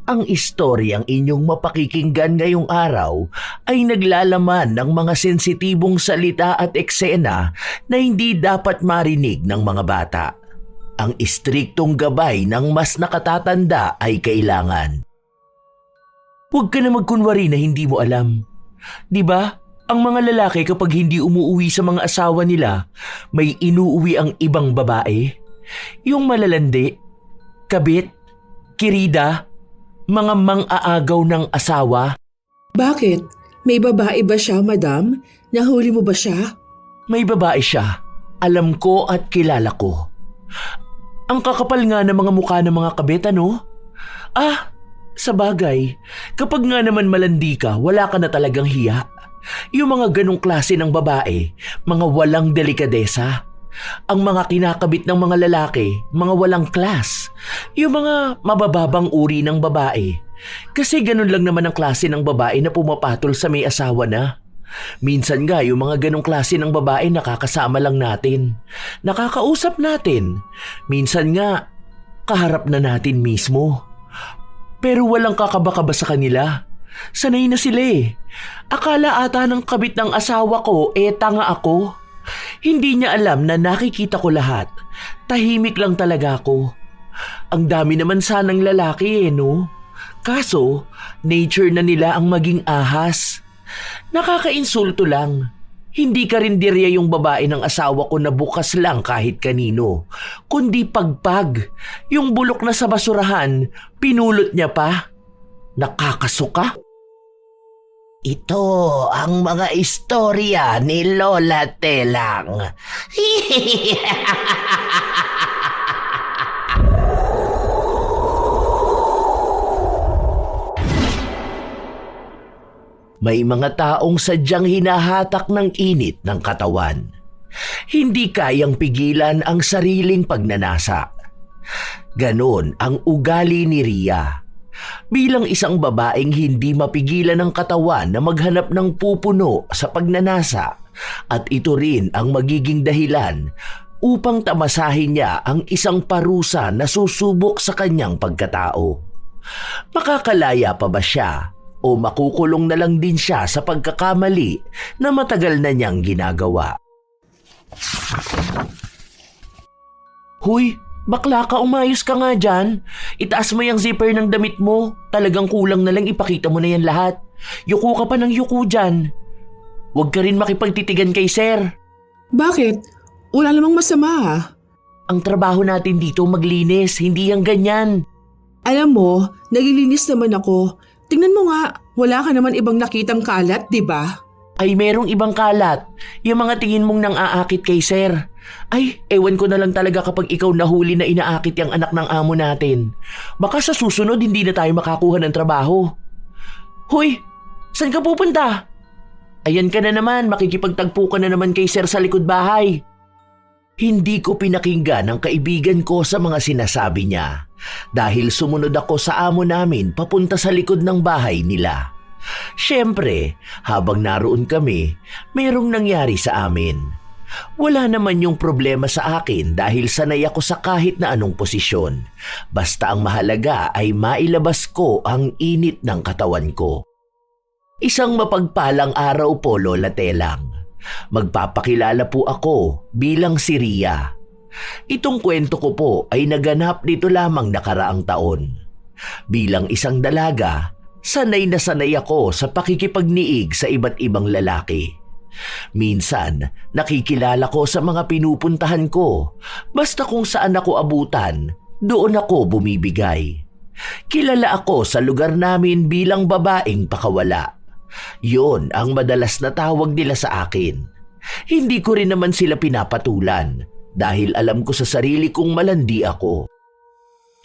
Ang istoryang inyong mapakikinggan ngayong araw ay naglalaman ng mga sensitibong salita at eksena na hindi dapat marinig ng mga bata. Ang istriktong gabay ng mas nakatatanda ay kailangan. Huwag ka na magkunwari na hindi mo alam. Di ba? Ang mga lalaki kapag hindi umuuwi sa mga asawa nila, may inuuwi ang ibang babae. Yung malalandi, kabit, kirida, mga mang-aagaw ng asawa. Bakit? May babae ba siya, madam? Nahuli mo ba siya? May babae siya. Alam ko at kilala ko. Ang kakapal nga ng mga mukha ng mga kabit, ano? Sa bagay, kapag nga naman malandi ka, wala ka na talagang hiya. Yung mga ganong klase ng babae, mga walang delikadesa. Ang mga kinakabit ng mga lalaki, mga walang class. Yung mga mabababang uri ng babae. Kasi ganun lang naman ang klase ng babae na pumapatol sa may asawa na. Minsan nga yung mga ganong klase ng babae nakakasama lang natin. Nakakausap natin. Minsan nga, kaharap na natin mismo. Pero walang kakaba-kaba sa kanila. Sanay na sila eh. Akala ata ng kabit ng asawa ko tanga ako. Hindi niya alam na nakikita ko lahat. Tahimik lang talaga ako. Ang dami naman sanang lalaki no? Kaso, nature na nila ang maging ahas. Nakakainsulto lang. Hindi karinderya yung babae ng asawa ko na bukas lang kahit kanino, kundi pagpag. Yung bulok na sa basurahan, pinulot niya pa. Nakakasuka. Ito ang mga istorya ni Lola Telang. May mga taong sadyang hinahatak ng init ng katawan. Hindi kayang pigilan ang sariling pagnanasa. Ganon ang ugali ni Ria. Bilang isang babaeng hindi mapigilan ng katawan na maghanap ng pupuno sa pagnanasa, at ito rin ang magiging dahilan upang tamasahin niya ang isang parusa na susubok sa kanyang pagkatao. Makakalaya pa ba siya? O makukulong na lang din siya sa pagkakamali na matagal na niyang ginagawa. Huy, bakla ka, umayos ka nga dyan. Itaas mo yung zipper ng damit mo. Talagang kulang na lang ipakita mo na yan lahat. Yuko ka pa ng yuko dyan. Huwag ka rin makipagtitigan kay sir. Bakit? Wala namang masama ha. Ang trabaho natin dito maglinis, hindi yung ganyan. Alam mo, naglilinis naman ako. Tingnan mo nga, wala ka naman ibang nakitang kalat, di ba? Ay, merong ibang kalat. Yung mga tingin mong nang aakit kay sir. Ay, ewan ko na lang talaga kapag ikaw nahuli na inaakit yung anak ng amo natin. Baka sa susunod hindi na tayo makakuha ng trabaho. Hoy, saan ka pupunta? Ayan ka na naman, makikipagtagpo ka na naman kay sir sa likod bahay. Hindi ko pinakinggan ang kaibigan ko sa mga sinasabi niya dahil sumunod ako sa amo namin papunta sa likod ng bahay nila. Siyempre, habang naroon kami, merong nangyari sa amin. Wala naman yung problema sa akin dahil sanay ako sa kahit na anong posisyon. Basta ang mahalaga ay mailabas ko ang init ng katawan ko. Isang mapagpalang araw po, Lola Telang. Magpapakilala po ako bilang si Ria. Itong kwento ko po ay naganap dito lamang nakaraang taon. Bilang isang dalaga, sanay na sanay ako sa pakikipagniig sa iba't ibang lalaki. Minsan, nakikilala ko sa mga pinupuntahan ko. Basta kung saan ako abutan, doon ako bumibigay. Kilala ako sa lugar namin bilang babaeng pakawala. Yon ang madalas na tawag nila sa akin. Hindi ko rin naman sila pinapatulan dahil alam ko sa sarili kong malandi ako.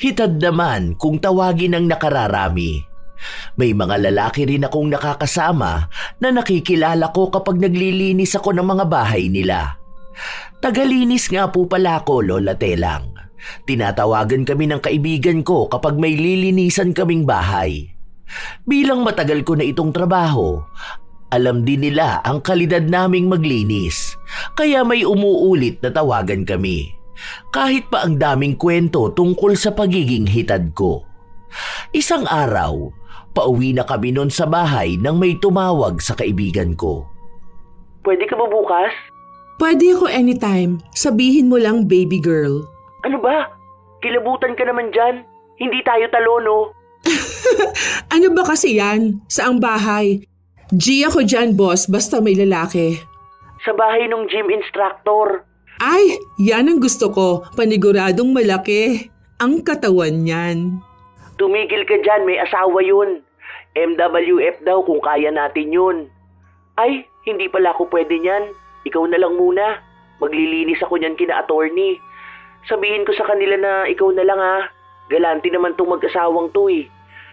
Hitad naman kung tawagin ng nakararami. May mga lalaki rin akong nakakasama na nakikilala ko kapag naglilinis ako ng mga bahay nila. Tagalinis nga po pala ako, Lola Telang. Tinatawagan kami ng kaibigan ko kapag may lilinisan kaming bahay. Bilang matagal ko na itong trabaho, alam din nila ang kalidad naming maglinis, kaya may umuulit na tawagan kami. Kahit pa ang daming kwento tungkol sa pagiging hitad ko. Isang araw, pauwi na kami noon sa bahay nang may tumawag sa kaibigan ko. Pwede ka ba bukas? Pwede ako anytime. Sabihin mo lang, baby girl. Ano ba? Kilabutan ka naman dyan. Hindi tayo talo, no? Ano ba kasi yan? Saang bahay? G ako dyan, boss, basta may lalaki. Sa bahay ng gym instructor. Ay, yan ang gusto ko. Paniguradong malaki. Ang katawan niyan. Tumigil ka dyan, may asawa yun. MWF daw kung kaya natin yun. Ay, hindi pala ako pwede niyan. Ikaw na lang muna. Maglilinis ako niyan kina attorney. Sabihin ko sa kanila na ikaw na lang ha. Galanti naman tong mag-asawang to eh.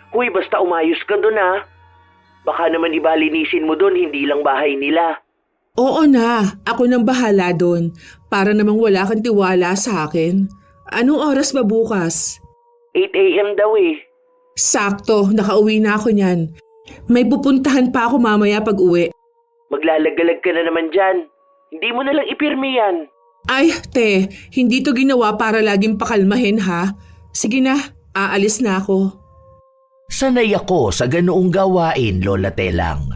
Huy, basta umayos ka dun ha. Baka naman ibalinisin mo dun, hindi lang bahay nila. Oo na, ako nang bahala doon. Para namang wala kang tiwala sa akin. Anong oras ba bukas? 8 a.m. daw eh. Sakto, nakauwi na ako niyan. May pupuntahan pa ako mamaya pag uwi. Maglalagalag ka na naman dyan. Hindi mo na lang ipirmi yan. Ay, te, hindi to ginawa para laging pakalmahin ha. Sige na, aalis na ako. Sanay ako sa ganoong gawain, Lola Telang.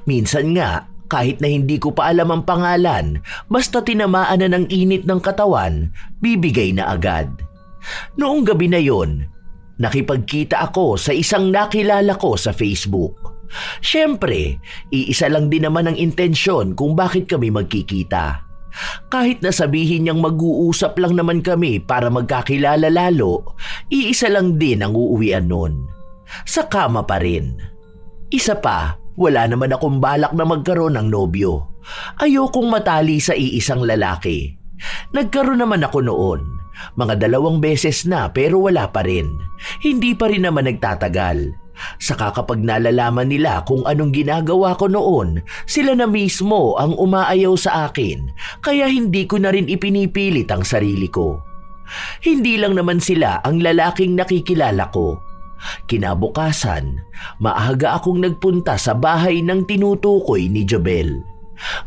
Minsan nga, kahit na hindi ko pa alam ang pangalan, basta tinamaan na ng init ng katawan, bibigay na agad. Noong gabi na yon, nakipagkita ako sa isang nakilala ko sa Facebook. Siyempre, iisa lang din naman ang intensyon kung bakit kami magkikita. Kahit na sabihin niyang mag-uusap lang naman kami para magkakilala lalo, iisa lang din ang uuwian nun. Sa kama pa rin. Isa pa, wala naman akong balak na magkaroon ng nobyo. Ayokong matali sa iisang lalaki. Nagkaroon naman ako noon. Mga 2 beses na pero wala pa rin. Hindi pa rin naman nagtatagal. Saka kapag nalalaman nila kung anong ginagawa ko noon, sila na mismo ang umaayaw sa akin, kaya hindi ko na rin ipinipilit ang sarili ko. Hindi lang naman sila ang lalaking nakikilala ko. Kinabukasan, maaga akong nagpunta sa bahay ng tinutukoy ni Jobel.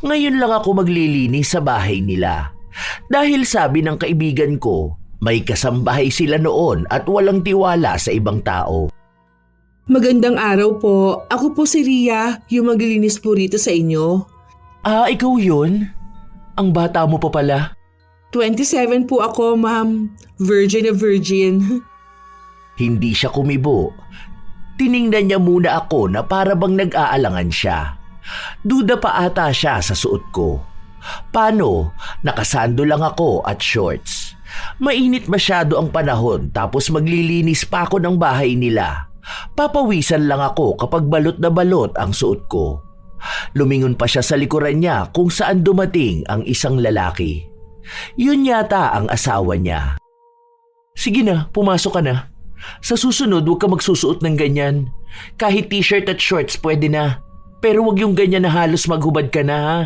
Ngayon lang ako maglilinis sa bahay nila. Dahil sabi ng kaibigan ko, may kasambahay sila noon at walang tiwala sa ibang tao. Magandang araw po. Ako po si Ria, yung maglilinis po rito sa inyo. Ah, ikaw yun? Ang bata mo pa pala. 27 po ako, ma'am. Virgin na virgin. Hindi siya kumibo. Tiningnan niya muna ako na para bang nag-aalangan siya. Duda pa ata siya sa suot ko. Paano? Nakasando lang ako at shorts. Mainit masyado ang panahon tapos maglilinis pa ako ng bahay nila. Papawisan lang ako kapag balot na balot ang suot ko. Lumingon pa siya sa likuran niya kung saan dumating ang isang lalaki. Yun yata ang asawa niya. Sige na, pumasok ka na. Sa susunod, huwag ka magsusuot ng ganyan. Kahit t-shirt at shorts pwede na. Pero huwag yung ganyan na halos maghubad ka na ha.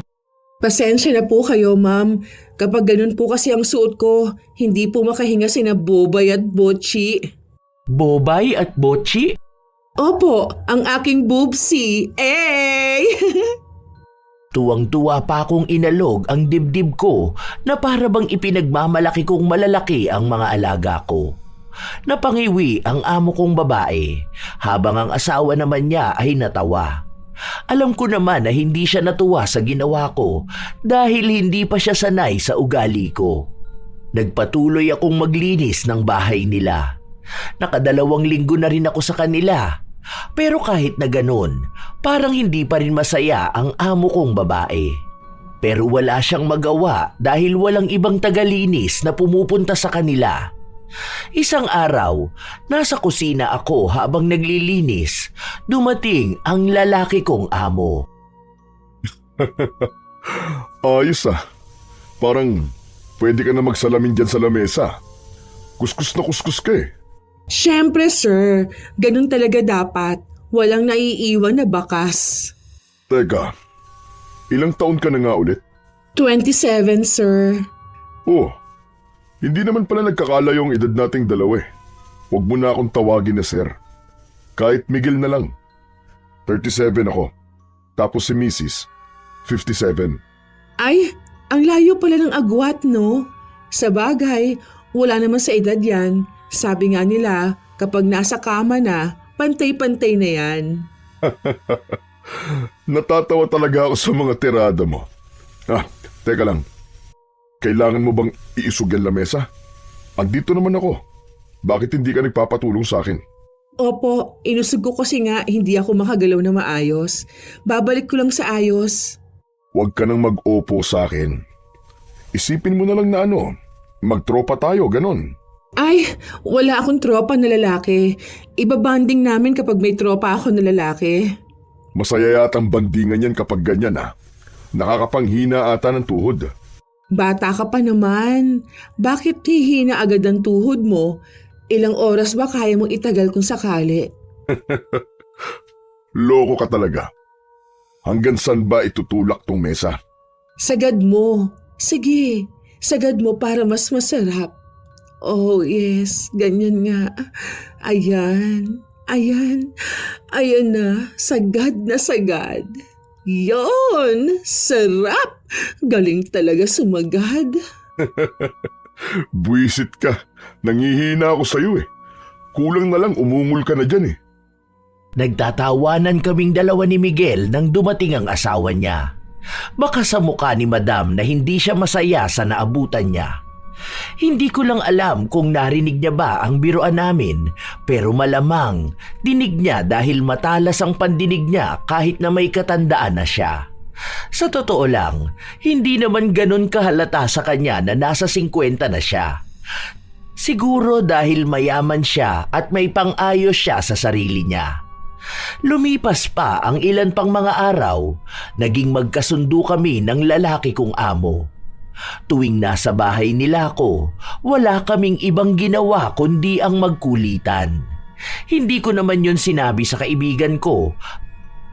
Pasensya na po kayo, ma'am. Kapag ganun po kasi ang suot ko, hindi po makahinga sina Bobay at Botchi. Bobay at Botchi? Opo, ang aking boobsy. Ey! Tuwang-tuwa pa akong inalog ang dibdib ko na para bang ipinagmamalaki kong malalaki ang mga alaga ko. Napangiwi ang amo kong babae habang ang asawa naman niya ay natawa. Alam ko naman na hindi siya natuwa sa ginawa ko dahil hindi pa siya sanay sa ugali ko. Nagpatuloy akong maglinis ng bahay nila. 2 linggo na rin ako sa kanila. Pero kahit na ganun, parang hindi pa rin masaya ang amo kong babae. Pero wala siyang magawa dahil walang ibang tagalinis na pumupunta sa kanila. Isang araw, nasa kusina ako habang naglilinis. Dumating ang lalaki kong amo. Ayos ah. Parang pwede ka na magsalamin dyan sa lamesa. Kuskus na kuskus ka eh. Siyempre, sir. Ganun talaga dapat. Walang naiiwan na bakas. Teka, ilang taon ka na nga ulit? 27, sir. Oh, hindi naman pala nagkakala yung edad nating dalawa eh. Huwag mo na akong tawagin na sir. Kahit Miguel na lang. 37 ako. Tapos si Mrs. 57. Ay, ang layo pala ng agwat, no? Sa bagay, wala naman sa edad yan. Sabi nga nila, Kapag nasa kama na, pantay-pantay na yan. Natatawa talaga ako sa mga tirada mo. Teka lang. Kailangan mo bang iisog yan lamesa? Andito naman ako. Bakit hindi ka nagpapatulong sa akin? Opo, inusog ko kasi nga hindi ako makagalaw na maayos. Babalik ko lang sa ayos. Huwag ka nang mag-opo sa akin. Isipin mo na lang na magtropa tayo, ganon. Ay, wala akong tropa na lalaki. Ibabanding namin kapag may tropa ako na lalaki. Masaya yatang bandingan yan kapag ganyan Nakakapanghina ata ng tuhod. Bata ka pa naman. Bakit hihina agad ang tuhod mo? Ilang oras ba kaya mong itagal kung sakali? Loko ka talaga. Hanggang saan ba itutulak tong mesa? Sagad mo. Sige, sagad mo para mas masarap. Oh yes, ganyan nga. Ayan, ayan, ayan na, sagad na sagad. Yon, sarap! Galing talaga sumagad. Buwisit ka. Nangihina ako sa'yo Kulang na lang umungol ka na dyan Nagtatawanan kaming dalawa ni Miguel nang dumating ang asawa niya. Baka sa mukha ni Madam na hindi siya masaya sa naabutan niya. Hindi ko lang alam kung narinig niya ba ang biruan namin, pero malamang dinig niya dahil matalas ang pandinig niya kahit na may katandaan na siya. Sa totoo lang, hindi naman ganon kahalata sa kanya na nasa 50 na siya. Siguro dahil mayaman siya at may pang-ayos siya sa sarili niya. Lumipas pa ang ilan pang mga araw, naging magkasundo kami ng lalaki kong amo. Tuwing nasa bahay nila ako, wala kaming ibang ginawa kundi ang magkulitan. Hindi ko naman yun sinabi sa kaibigan ko,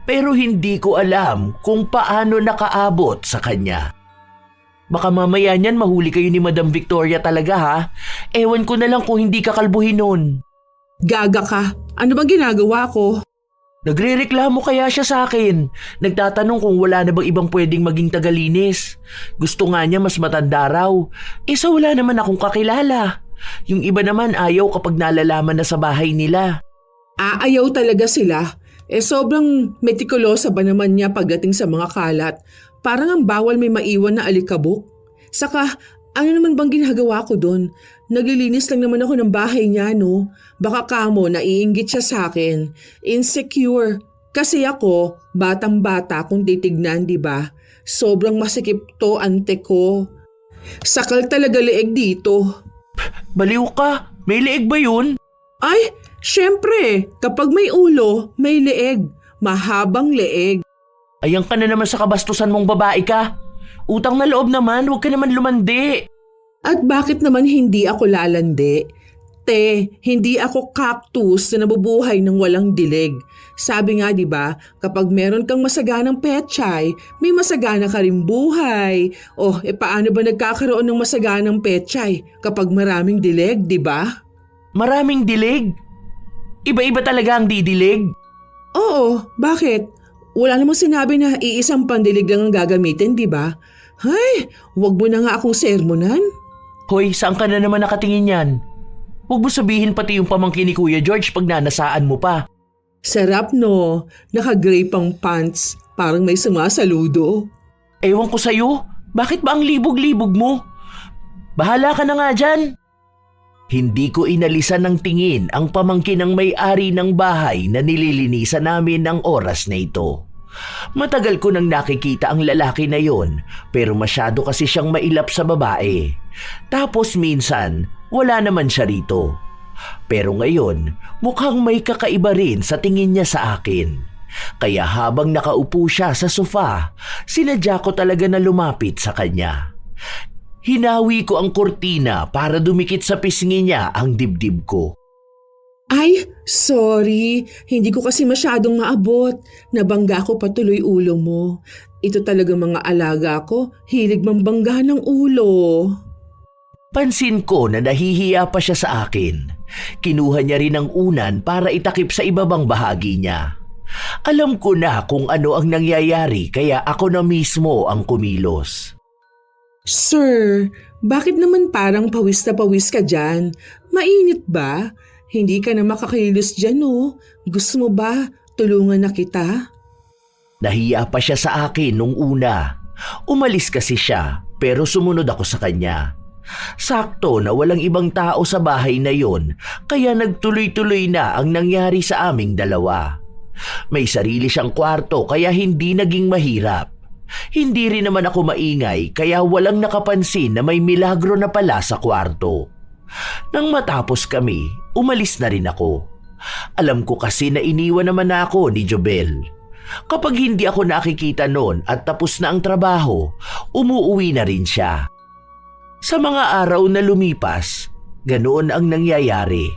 pero hindi ko alam kung paano nakaabot sa kanya. Baka mamaya niyan mahuli kayo ni Madam Victoria talaga ha? Ewan ko na lang kung hindi ka kalbuhin nun. Gaga ka. Ano ba ginagawa ko? Nagrereklamo kaya siya sa akin. Nagtatanong kung wala na bang ibang pwedeng maging tagalinis. Gusto nga niya mas matanda raw. So wala naman akong kakilala. Yung iba naman ayaw kapag nalalaman na sa bahay nila. Aayaw talaga sila. Sobrang metikulosa ba naman niya pagdating sa mga kalat? Parang ang bawal may maiwan na alikabok. Saka, ano naman bang ginagawa ko doon? Naglilinis lang naman ako ng bahay niya, no? Baka kamo, naiinggit siya sa akin. Insecure. Kasi ako, batang-bata kung titignan, di ba? Sobrang masikip to, ante ko. Sakal talaga leeg dito. Baliw ka. May leeg ba yun? Ay, syempre, kapag may ulo, may leeg. Mahabang leeg. Ayan ka na naman sa kabastusan mong babae ka. Utang na loob naman, huwag ka naman lumandi. At bakit naman hindi ako lalandi? Te, hindi ako cactus na nabubuhay ng walang dilig. Sabi nga 'di ba, kapag meron kang masaganang petchay, may masagana ka rin buhay. Paano ba nagkakaroon ng masaganang petchay kapag maraming dilig, 'di ba? Maraming dilig? Iba-iba talaga ang didilig? Oo, bakit? Wala namang sinabi na iisang pandilig lang ang gagamitin, 'di ba? Hay, wag mo na nga akong sermonan. Hoy, saan ka na naman nakatingin yan? Huwag mo sabihin pati yung pamangkin ni Kuya George pag nanasaan mo pa. Sarap no, naka-gray pang pants, parang may sumasaludo. Ewan ko sa'yo, bakit ba ang libog-libog mo? Bahala ka na nga dyan. Hindi ko inalisan ng tingin ang pamangkin ng may-ari ng bahay na nililinisan namin ng oras na ito. Matagal ko nang nakikita ang lalaki na yon, pero masyado kasi siyang mailap sa babae. Tapos minsan, wala naman siya rito. Pero ngayon, mukhang may kakaiba rin sa tingin niya sa akin. Kaya habang nakaupo siya sa sofa, sinadya ko talaga na lumapit sa kanya. Hinawi ko ang kurtina para dumikit sa pisngi niya ang dibdib ko. Ay, sorry. Hindi ko kasi masyadong maabot. Nabangga ko patuloy ulo mo. Ito talaga mga alaga ko. Hilig mambangga ng ulo. Pansin ko na nahihiya pa siya sa akin. Kinuha niya rin ang unan para itakip sa ibabang bahagi niya. Alam ko na kung ano ang nangyayari kaya ako na mismo ang kumilos. Sir, bakit naman parang pawis na pawis ka dyan? Mainit ba? Hindi ka na makakilos dyan, oh. Gusto mo ba tulungan na kita? Nahiya pa siya sa akin nung una. Umalis kasi siya pero sumunod ako sa kanya. Sakto na walang ibang tao sa bahay na yon kaya nagtuloy-tuloy na ang nangyari sa aming dalawa. May sarili siyang kwarto kaya hindi naging mahirap. Hindi rin naman ako maingay kaya walang nakapansin na may milagro na pala sa kwarto. Nang matapos kami, umalis na rin ako. Alam ko kasi na iniwan naman ako ni Jobel. Kapag hindi ako nakikita noon at tapos na ang trabaho, umuuwi na rin siya. Sa mga araw na lumipas, ganoon ang nangyayari.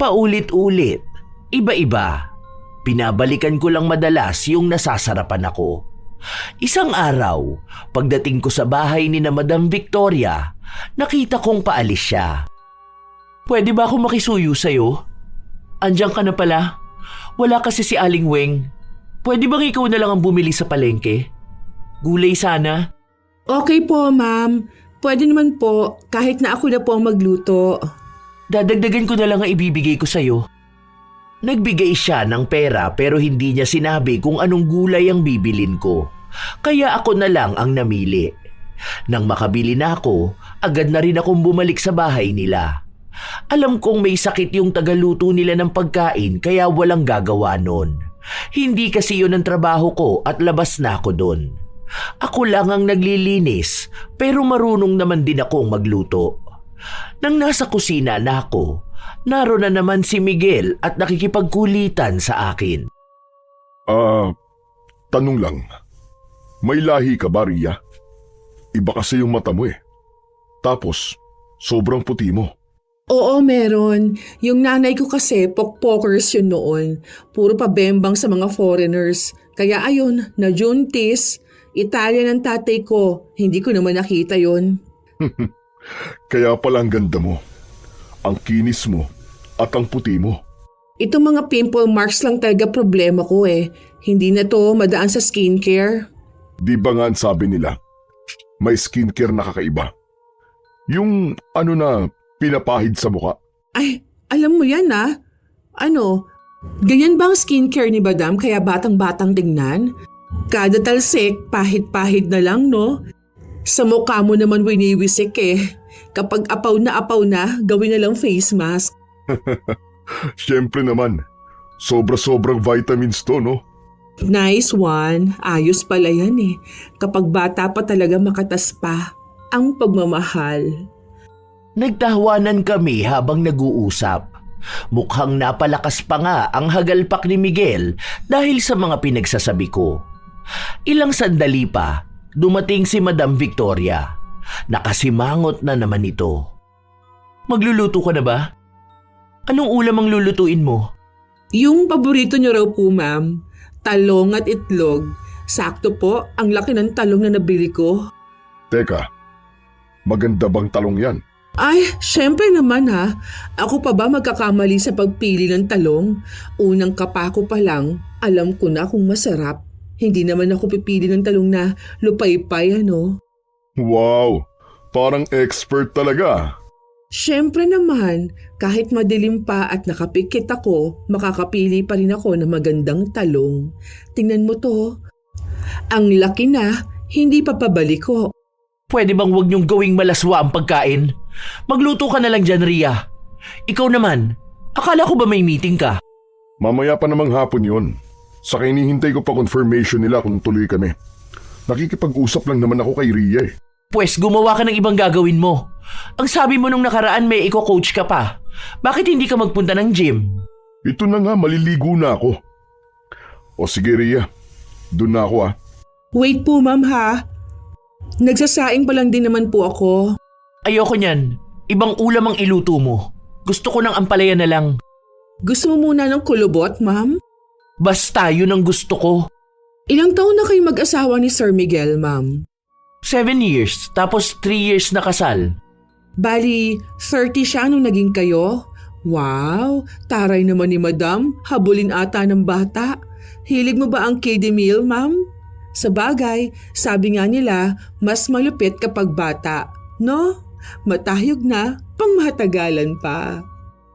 Paulit-ulit, iba-iba. Pinabalikan ko lang madalas yung nasasarapan ako. Isang araw, pagdating ko sa bahay ni na Madam Victoria, nakita kong paalis siya. Pwede ba ako makisuyo sa'yo? Andiyan ka na pala. Wala kasi si Aling Weng. Pwede bang ikaw na lang ang bumili sa palengke? Gulay sana. Okay po, ma'am. Pwede naman po, kahit na ako na po ang magluto. Dadagdagan ko na lang ang ibibigay ko sa'yo. Nagbigay siya ng pera pero hindi niya sinabi kung anong gulay ang bibilin ko. Kaya ako na lang ang namili. Nang makabili na ako, agad na rin akong bumalik sa bahay nila. Alam kong may sakit yung tagaluto nila ng pagkain kaya walang gagawa nun. Hindi kasi yun ang trabaho ko at labas na ako dun. Ako lang ang naglilinis pero marunong naman din akong magluto. Nang nasa kusina na ako, naroon na naman si Miguel at nakikipagkulitan sa akin. Tanong lang. May lahi ka ba, Ria? Iba kasi yung mata mo eh. Tapos, sobrang puti mo. Oo, meron. Yung nanay ko kasi, pokpokers yun noon. Puro pabembang sa mga foreigners. Kaya ayun, na-juntis. Italian ang tatay ko. Hindi ko naman nakita yun. Kaya pala ang ganda mo. Ang kinis mo at ang puti mo. Itong mga pimple marks lang talaga problema ko eh. Hindi na to madaan sa skincare. Di ba nga ang sabi nila, may skincare na kakaiba? Yung na pinapahid sa muka. Ay, alam mo yan ah. Ano, ganyan ba ang skincare ni Madam kaya batang-batang tingnan? Kada talsik, pahid-pahid na lang no? Sa mukha mo naman winiwisik eh. Kapag apaw na, gawin na lang face mask. Siyempre naman, sobra-sobrang vitamins to, no? Nice one. Ayos pala yan eh. Kapag bata pa talaga makatas pa ang pagmamahal. Nagtawanan kami habang nag-uusap. Mukhang napalakas pa nga ang hagalpak ni Miguel dahil sa mga pinagsasabi ko. Ilang sandali pa, dumating si Madam Victoria. Nakasimangot na naman ito. Magluluto ka na ba? Anong ulam ang lulutuin mo? Yung paborito niyo raw po, ma'am. Talong at itlog. Sakto po, ang laki ng talong na nabili ko. Teka, maganda bang talong yan? Ay, syempre naman ha. Ako pa ba magkakamali sa pagpili ng talong? Unang kapako pa lang, alam ko na kung masarap. Hindi naman ako pipili ng talong na lupaypay ano. Wow, parang expert talaga. Syempre naman, kahit madilim pa at nakapikit ako, makakapili pa rin ako ng magandang talong. Tingnan mo to. Ang laki na, hindi pa pabalik ko. Pwede bang huwag niyong gawing malaswa ang pagkain? Magluto ka na lang dyan, Ria. Ikaw naman, akala ko ba may meeting ka? Mamaya pa namang hapon yun. Saka hinihintay ko pa confirmation nila kung tuloy kami. Nakikipag-usap lang naman ako kay Ria eh. Pwes gumawa ka ng ibang gagawin mo. Ang sabi mo nung nakaraan may coach ka pa. Bakit hindi ka magpunta ng gym? Ito na nga, maliligo na ako. O sige Ria, dun na ako ah. Wait po ma'am ha. Nagsasaing pa lang din naman po ako. Ayoko niyan. Ibang ulam ang iluto mo. Gusto ko ng ampalaya na lang. Gusto mo muna ng kulubot, ma'am? Basta yun ang gusto ko. Ilang taon na kayo mag-asawa ni Sir Miguel, ma'am? 7 years, tapos 3 years na kasal. Bali, 30 siya nung naging kayo? Wow, taray naman ni Madam, habulin ata ng bata. Hilig mo ba ang kiddie meal, ma'am? Sa bagay, sabi nga nila, mas malupit kapag bata. No? Matahiyog na, pangmatagalan pa.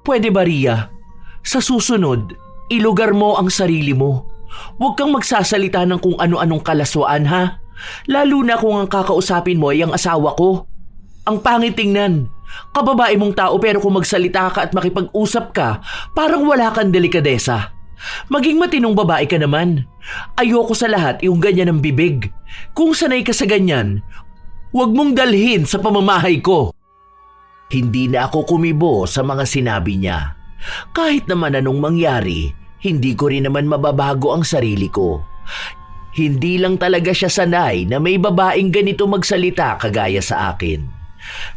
Pwede ba, Ria? Sa susunod, ilugar mo ang sarili mo. Huwag kang magsasalita ng kung ano-anong kalaswaan, ha? Lalo na kung ang kakausapin mo ay ang asawa ko. Ang pangit tingnan. Kababae mong tao pero kung magsalita ka at makipag-usap ka, parang wala kang delikadesa. Maging matinong babae ka naman. Ayoko sa lahat yung ganyan ng bibig. Kung sanay ka sa ganyan, huwag mong dalhin sa pamamahay ko. Hindi na ako kumibo sa mga sinabi niya. Kahit naman anong mangyari, hindi ko rin naman mababago ang sarili ko. Hindi lang talaga siya sanay na may babaeng ganito magsalita kagaya sa akin.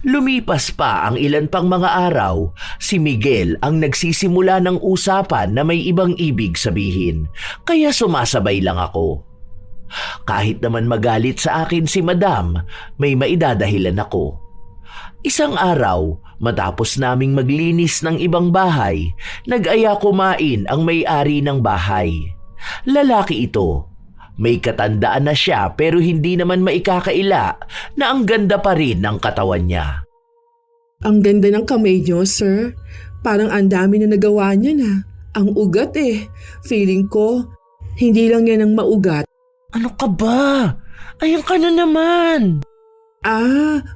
Lumipas pa ang ilan pang mga araw, si Miguel ang nagsisimula ng usapan na may ibang ibig sabihin, kaya sumasabay lang ako. Kahit naman magalit sa akin si Madam, may maidadahilan ako. Isang araw, matapos naming maglinis ng ibang bahay, nag-aya kumain ang may-ari ng bahay. Lalaki ito. May katandaan na siya pero hindi naman maikakaila na ang ganda pa rin ng katawan niya. Ang ganda ng kamay niyo, sir. Parang ang dami na nagawa niya na. Ang ugat eh. Feeling ko, hindi lang yan ang maugat. Ano ka ba? Ayan ka na naman.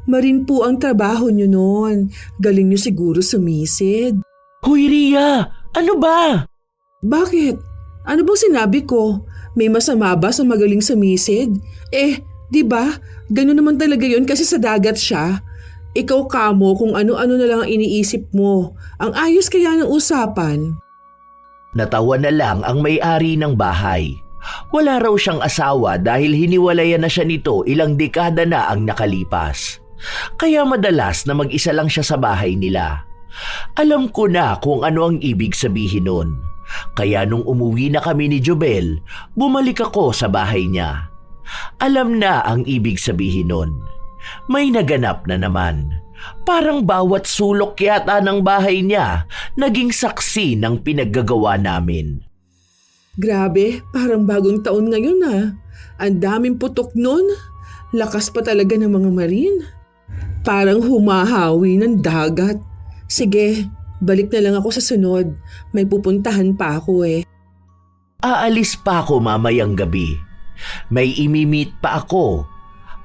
Marin po ang trabaho niyo noon. Galing niyo siguro sumisid. Hoy Ria, ano ba? Bakit? Ano bang sinabi ko? May masama ba sa magaling sumisid? Di ba? Ganun naman talaga yon kasi sa dagat siya. Ikaw kamo kung ano-ano na lang ang iniisip mo. Ang ayos kaya ng usapan. Natawa na lang ang may-ari ng bahay. Wala raw siyang asawa dahil hiniwalayan na siya nito ilang dekada na ang nakalipas. Kaya madalas na mag-isa lang siya sa bahay nila. Alam ko na kung ano ang ibig sabihin nun. Kaya nung umuwi na kami ni Jobel, bumalik ako sa bahay niya. Alam na ang ibig sabihin nun. May naganap na naman. Parang bawat sulok yata ng bahay niya naging saksi ng pinaggagawa namin. Grabe, parang bagong taon ngayon Ang daming putok nun. Lakas pa talaga ng mga marine. Parang humahawi ng dagat. Sige, balik na lang ako sa sunod. May pupuntahan pa ako Aalis pa ako mamayang gabi. May imimit pa ako.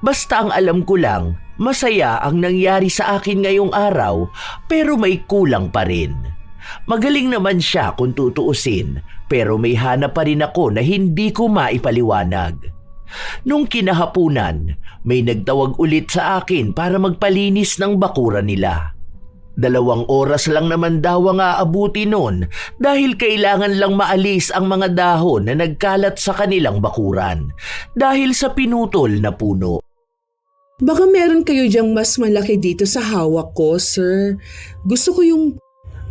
Basta ang alam ko lang, masaya ang nangyari sa akin ngayong araw pero may kulang pa rin. Magaling naman siya kung tutuusin pero may hanap pa rin ako na hindi ko maipaliwanag. Nung kinahapunan, may nagtawag ulit sa akin para magpalinis ng bakuran nila. 2 oras lang naman daw ang aabuti noon dahil kailangan lang maalis ang mga dahon na nagkalat sa kanilang bakuran dahil sa pinutol na puno. Baka meron kayo diyang mas malaki dito sa hawak ko, sir. Gusto ko yung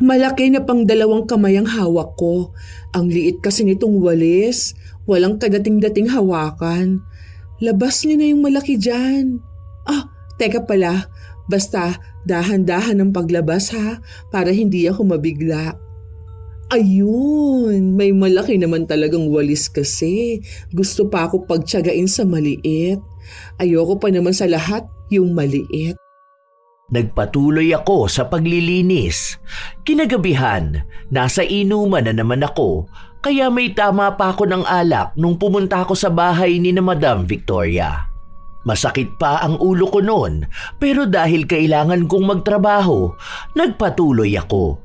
malaki na pang 2 kamay ang hawak ko. Ang liit kasi nitong walis. Walang kadating-dating hawakan. Labas niyo na yung malaki dyan. Teka pala. Basta dahan-dahan ang paglabas para hindi ako mabigla. Ayun, may malaki naman talagang walis kasi. Gusto pa ako pagtiyagain sa maliit. Ayoko pa naman sa lahat yung maliit. Nagpatuloy ako sa paglilinis. Kinagabihan, nasa inuman na naman ako, kaya may tama pa ako ng alak nung pumunta ako sa bahay ni na Madam Victoria. Masakit pa ang ulo ko noon, pero dahil kailangan kong magtrabaho, nagpatuloy ako.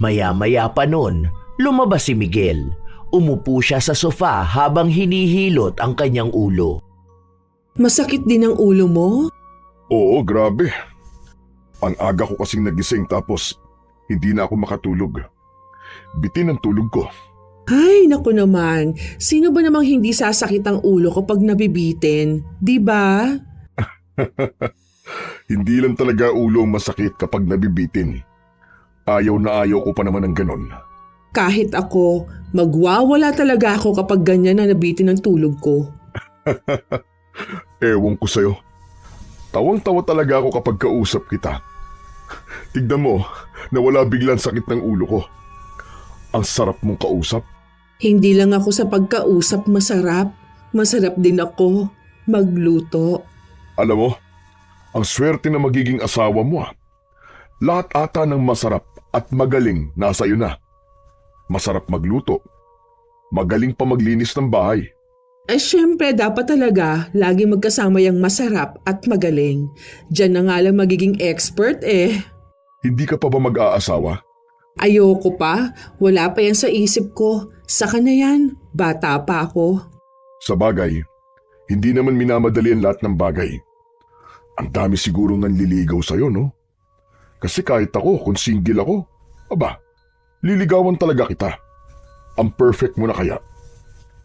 Maya-maya pa noon, lumabas si Miguel. Umupo siya sa sofa habang hinihilot ang kanyang ulo. Masakit din ang ulo mo? Oo, grabe. Ang aga ko kasing nagising tapos hindi na ako makatulog. Bitin ang tulog ko. Ay, naku naman. Sino ba namang hindi sasakit ang ulo ko pag nabibitin? Di ba? Hindi lang talaga ulo ang masakit kapag nabibitin. Ayaw na ayaw ko pa naman ng ganon. Kahit ako, magwawala talaga ako kapag ganyan na nabitin ang tulog ko. Ewan ko sa'yo. Tawang-tawa talaga ako kapag kausap kita. Tignan mo, nawala biglang sakit ng ulo ko. Ang sarap mong kausap. Hindi lang ako sa pagkausap masarap. Masarap din ako magluto. Alam mo, ang swerte na magiging asawa mo. Lahat ata ng masarap at magaling nasa iyo na. Masarap magluto. Magaling pa maglinis ng bahay. Syempre, dapat talaga lagi magkasama yung masarap at magaling. Diyan na nga lang magiging expert eh. Hindi ka pa ba mag-aasawa? Ayoko pa, wala pa yan sa isip ko. Saka na yan, bata pa ako. Sa bagay, hindi naman minamadali ang lahat ng bagay. Ang dami sigurong nanliligaw sa'yo, no? Kasi kahit ako, kung single ako, aba, liligawan talaga kita. Ang perfect mo na kaya.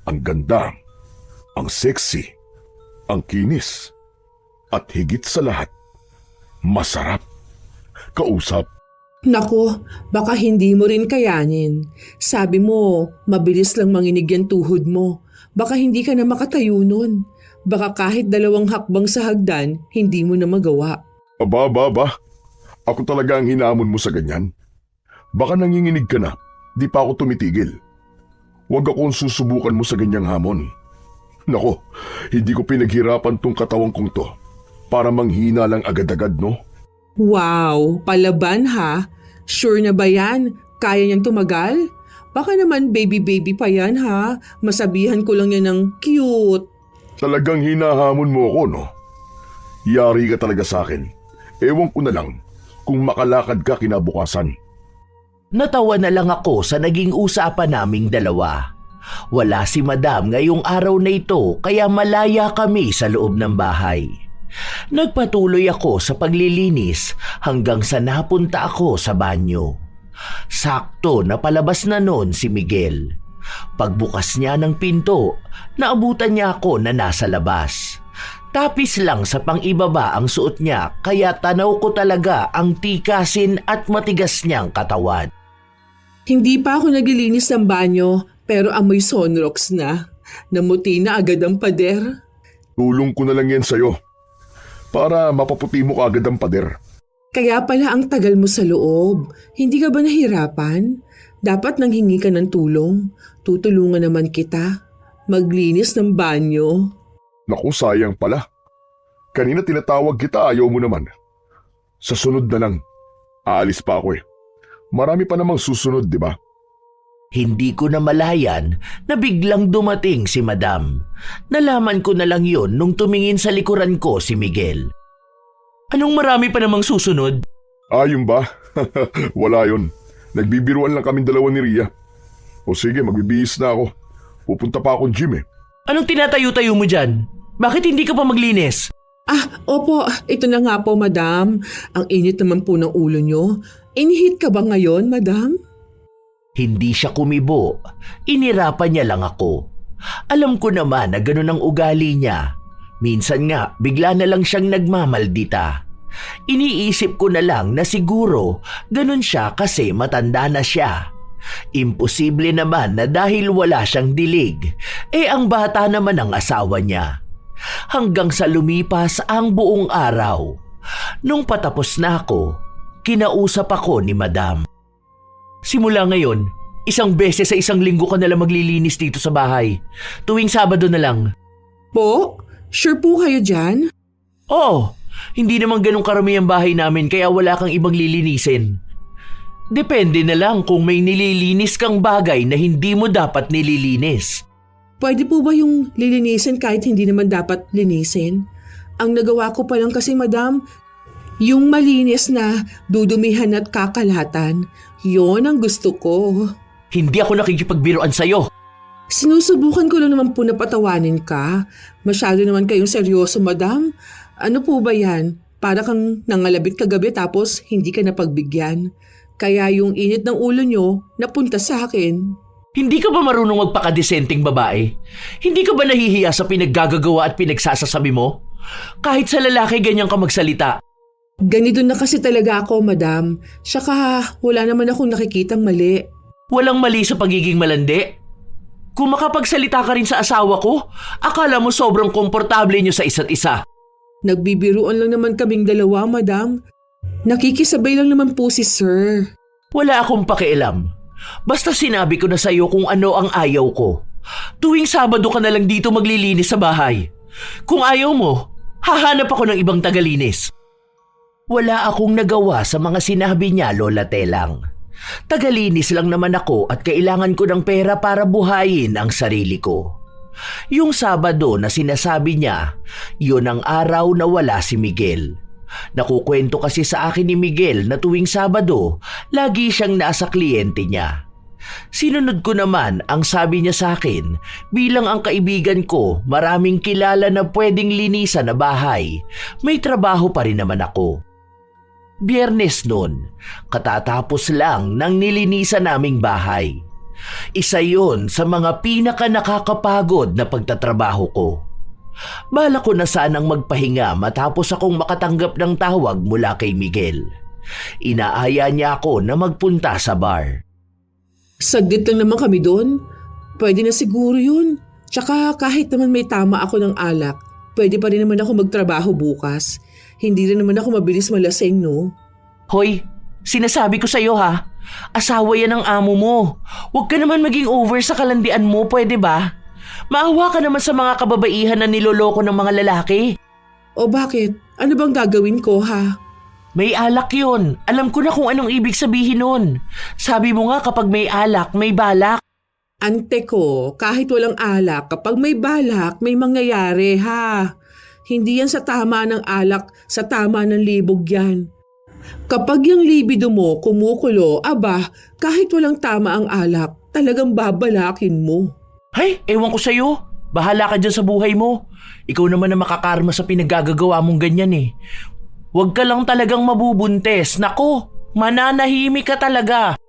Ang ganda, ang sexy, ang kinis, at higit sa lahat, masarap. Kausap. Nako, baka hindi mo rin kayanin. Sabi mo, mabilis lang manginig yung tuhod mo. Baka hindi ka na makatayo nun. Baka kahit 2 hakbang sa hagdan, hindi mo na magawa. Aba. Ako talaga ang hinamon mo sa ganyan. Baka nanginginig ka na, di pa ako tumitigil. Huwag akong susubukan mo sa ganyang hamon. Nako, hindi ko pinaghirapan tong katawang kong to para manghina lang agad-agad, no? Wow, palaban ha? Sure na ba yan? Kaya niyang tumagal? Baka naman baby pa yan ha? Masabihan ko lang yan ng cute. Talagang hinahamon mo ako, no? Yari ka talaga sa akin. Ewan ko na lang kung makalakad ka kinabukasan. Natawa na lang ako sa naging usapan naming dalawa. Wala si Madam ngayong araw na ito kaya malaya kami sa loob ng bahay. Nagpatuloy ako sa paglilinis hanggang sa napunta ako sa banyo. Sakto na palabas na noon si Miguel. Pagbukas niya ng pinto, naabutan niya ako na nasa labas. Tapis lang sa pang-ibaba ang suot niya kaya tanaw ko talaga ang tikasin at matigas niyang katawan. Hindi pa ako naglilinis ng banyo pero amoy Sonrox na. Namuti na agad ang pader. Tulong ko na lang yan sa'yo para mapaputi mo kaagad ang pader. Kaya pala ang tagal mo sa loob. Hindi ka ba nahirapan? Dapat nanghingi ka ng tulong. Tutulungan naman kita. Maglinis ng banyo. Naku, sayang pala. Kanina tinatawag kita, ayaw mo naman. Sa sunod na lang. Aalis pa ako eh. Marami pa namang susunod, di ba? Hindi ko na malayan na biglang dumating si Madam. Nalaman ko na lang yon nung tumingin sa likuran ko si Miguel. Anong marami pa namang susunod? Yun ba? Wala yun. Nagbibiruan lang kaming dalawa ni Ria. O sige, magbibihis na ako. Pupunta pa akong gym eh. Anong tinatayo-tayo mo dyan? Bakit hindi ka pa maglinis? Opo, ito na nga po, Madam. Ang init naman po ng ulo nyo. Inihit ka ba ngayon, Madam? Hindi siya kumibo. Inirapan niya lang ako. Alam ko naman na ganun ang ugali niya. Minsan nga, bigla na lang siyang nagmamaldita. Iniisip ko na lang na siguro ganun siya kasi matanda na siya. Imposible naman na dahil wala siyang dilig, ang bata naman ang asawa niya. Hanggang sa lumipas ang buong araw. Nung patapos na ako, kinausap ako ni Madam. Simula ngayon, 1 beses sa 1 linggo ka nalang maglilinis dito sa bahay. Tuwing Sabado na lang. Po? Sure po kayo dyan? Oo, hindi naman ganun karami ang bahay namin kaya wala kang ibang lilinisin. Depende na lang kung may nililinis kang bagay na hindi mo dapat nililinis. Pwede po ba yung lilinisin kahit hindi naman dapat linisin? Ang nagawa ko pa lang kasi, Madam, yung malinis na dudumihan at kakalatan, yon ang gusto ko. Hindi ako nakikipagbiruan sa'yo. Sinusubukan ko lang naman po na patawanin ka. Masyado naman kayong seryoso, Madam. Ano po ba yan? Para kang nangalabit kagabi tapos hindi ka napagbigyan. Kaya yung init ng ulo nyo napunta sa akin. Hindi ka ba marunong magpakadesenteng babae? Hindi ka ba nahihiya sa pinaggagawa at pinagsasasabi mo? Kahit sa lalaki ganyan ka magsalita. Ganito na kasi talaga ako, Madam. Saka wala naman akong nakikitang mali. Walang mali sa pagiging malandi. Kung makapagsalita ka rin sa asawa ko, akala mo sobrang komportable niyo sa isa't isa. Nagbibiruan lang naman kaming dalawa, Madam. Nakikisabay lang naman po si Sir. Wala akong pakialam. Basta sinabi ko na sa'yo kung ano ang ayaw ko. Tuwing Sabado ka na lang dito maglilinis sa bahay. Kung ayaw mo, hahanap ako ng ibang tagalinis. Wala akong nagawa sa mga sinabi niya, Lola Telang. Tagalinis lang naman ako at kailangan ko ng pera para buhayin ang sarili ko. Yung Sabado na sinasabi niya, yun ang araw na wala si Miguel. Nakukwento kasi sa akin ni Miguel na tuwing Sabado, lagi siyang nasa kliyente niya. Sinunod ko naman ang sabi niya sa akin, bilang ang kaibigan ko, maraming kilala na pwedeng linisan na bahay. May trabaho pa rin naman ako. Biyernes noon, katatapos lang ng nilinisan naming bahay. Isa yon sa mga pinaka nakakapagod na pagtatrabaho ko. Bala ko na sanang magpahinga matapos akong makatanggap ng tawag mula kay Miguel. Inaaya niya ako na magpunta sa bar. Saglit lang naman kami doon. Pwede na siguro yun. Tsaka kahit naman may tama ako ng alak, pwede pa rin naman ako magtrabaho bukas. Hindi rin naman ako mabilis malaseng, no? Hoy, sinasabi ko sa'yo ha, asawa yan ng amo mo. Huwag ka naman maging over sa kalandian mo, pwede ba? Maawa ka naman sa mga kababaihan na niloloko ng mga lalaki. O bakit? Ano bang gagawin ko, ha? May alak yun. Alam ko na kung anong ibig sabihin nun. Sabi mo nga kapag may alak, may balak. Ante ko, kahit walang alak, kapag may balak, may mangyayari, ha? Hindi yan sa tama ng alak, sa tama ng libog yan. Kapag yung libido mo kumukulo, aba, kahit walang tama ang alak, talagang babalakin mo. Hay, ewan ko sa'yo. Bahala ka dyan sa buhay mo. Ikaw naman na makakarma sa pinaggagawa mong ganyan eh. Huwag ka lang talagang mabubuntes. Nako, mananahimik ka talaga.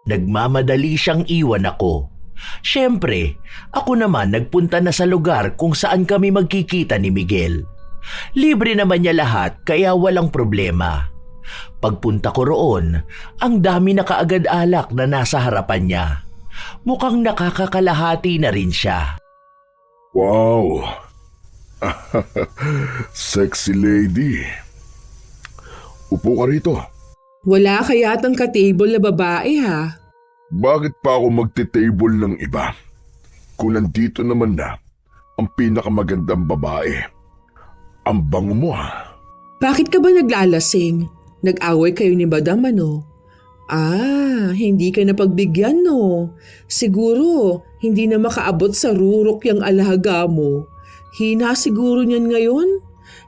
Nagmamadali siyang iwan ako. Siyempre, ako naman nagpunta na sa lugar kung saan kami magkikita ni Miguel. Libre naman niya lahat kaya walang problema. Pagpunta ko roon, ang dami na kaagad alak na nasa harapan niya. Mukhang nakakakalahati na rin siya. Wow! Sexy lady. Upo ka rito. Wala kaya tang ka-table na babae, ha? Bakit pa ako magte-table ng iba? Kung nandito naman na ang pinakamagandang babae. Ang bango mo ha. Bakit ka ba naglalasing? Nag-away kayo ni Madam, ano? Hindi ka napagbigyan, no? Siguro, hindi na makaabot sa rurok yung alaga mo. Hina siguro niyan ngayon?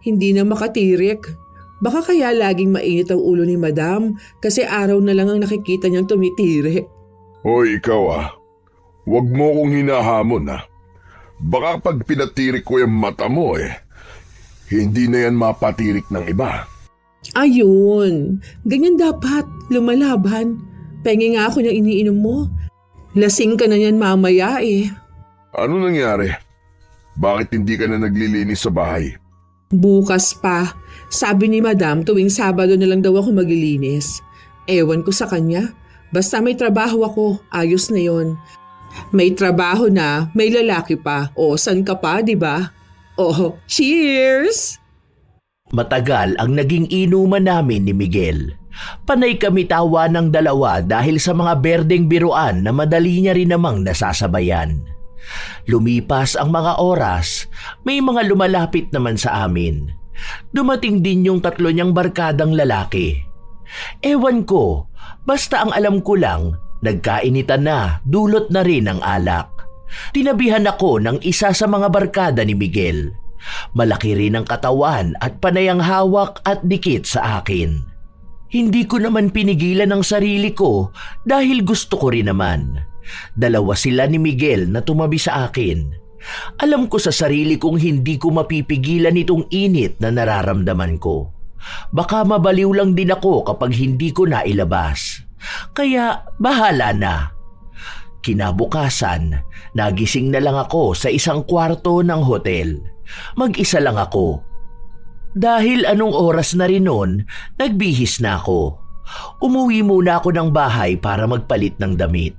Hindi na makatirik. Baka kaya laging mainit ang ulo ni Madam kasi araw na lang ang nakikita niyang tumitirik. Hoy, ikaw huwag mo kong hinahamon Baka pag pinatirik ko yung mata mo hindi na yan mapatirik ng iba. Ayun, ganyan dapat, lumalaban. Pengi nga ako niyang iniinom mo. Lasing ka na yan mamaya Ano nangyari? Bakit hindi ka na naglilinis sa bahay? Bukas pa. Sabi ni Madam tuwing Sabado na lang daw ako maglilinis. Ewan ko sa kanya. Basta may trabaho ako, ayos na yon. May trabaho na, may lalaki pa. O, san ka pa, di ba? Oh, cheers! Matagal ang naging inuman namin ni Miguel. Panay kami tawa ng dalawa dahil sa mga berdeng biruan na madali niya rin namang nasasabayan. Lumipas ang mga oras, may mga lumalapit naman sa amin. Dumating din yung 3 niyang barkadang lalaki. Ewan ko, basta ang alam ko lang, nagkainitan na, dulot na rin ang alak. Tinabihan ako ng isa sa mga barkada ni Miguel. Malaki rin ang katawan at panay ang hawak at dikit sa akin. Hindi ko naman pinigilan ang sarili ko dahil gusto ko rin naman. Dalawa sila ni Miguel na tumabi sa akin. Alam ko sa sarili kong hindi ko mapipigilan itong init na nararamdaman ko. Baka mabaliw lang din ako kapag hindi ko nailabas. Kaya bahala na. Kinabukasan, nagising na lang ako sa isang kwarto ng hotel. Mag-isa lang ako. Dahil anong oras na rin noon, nagbihis na ako. Umuwi muna ako ng bahay para magpalit ng damit.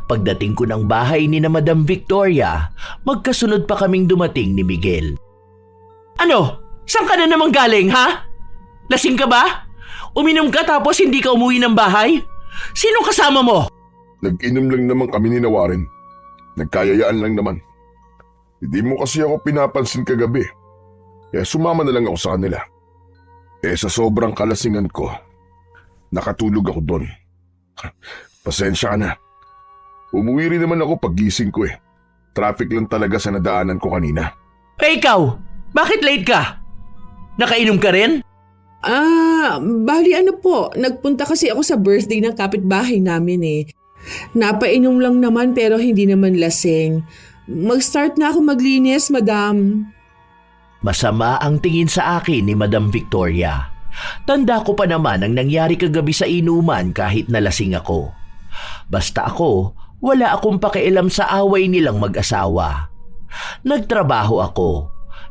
Pagdating ko ng bahay ni na Madam Victoria, magkasunod pa kaming dumating ni Miguel. Ano? Saan ka na naman galing, ha? Lasing ka ba? Uminom ka tapos hindi ka umuwi ng bahay? Sino kasama mo? Nag-inom lang naman kami ni Warren. Nagkayayaan lang naman. Hindi mo kasi ako pinapansin kagabi. Kaya sumama na lang ako sa kanila. Sa sobrang kalasingan ko, nakatulog ako doon. Pasensya ka na. Umuwi rin naman ako paggising ko eh. Traffic lang talaga sa nadaanan ko kanina. Eh ikaw, bakit late ka? Nakainom ka rin? Bali ano po, nagpunta kasi ako sa birthday ng kapitbahay namin eh. Napainom lang naman pero hindi naman lasing. Mag-start na ako maglinis, madam. Masama ang tingin sa akin ni Madam Victoria. Tanda ko pa naman ang nangyari kagabi sa inuman kahit nalasing ako. Basta ako, wala akong pakialam sa away nilang mag-asawa. Nagtrabaho ako.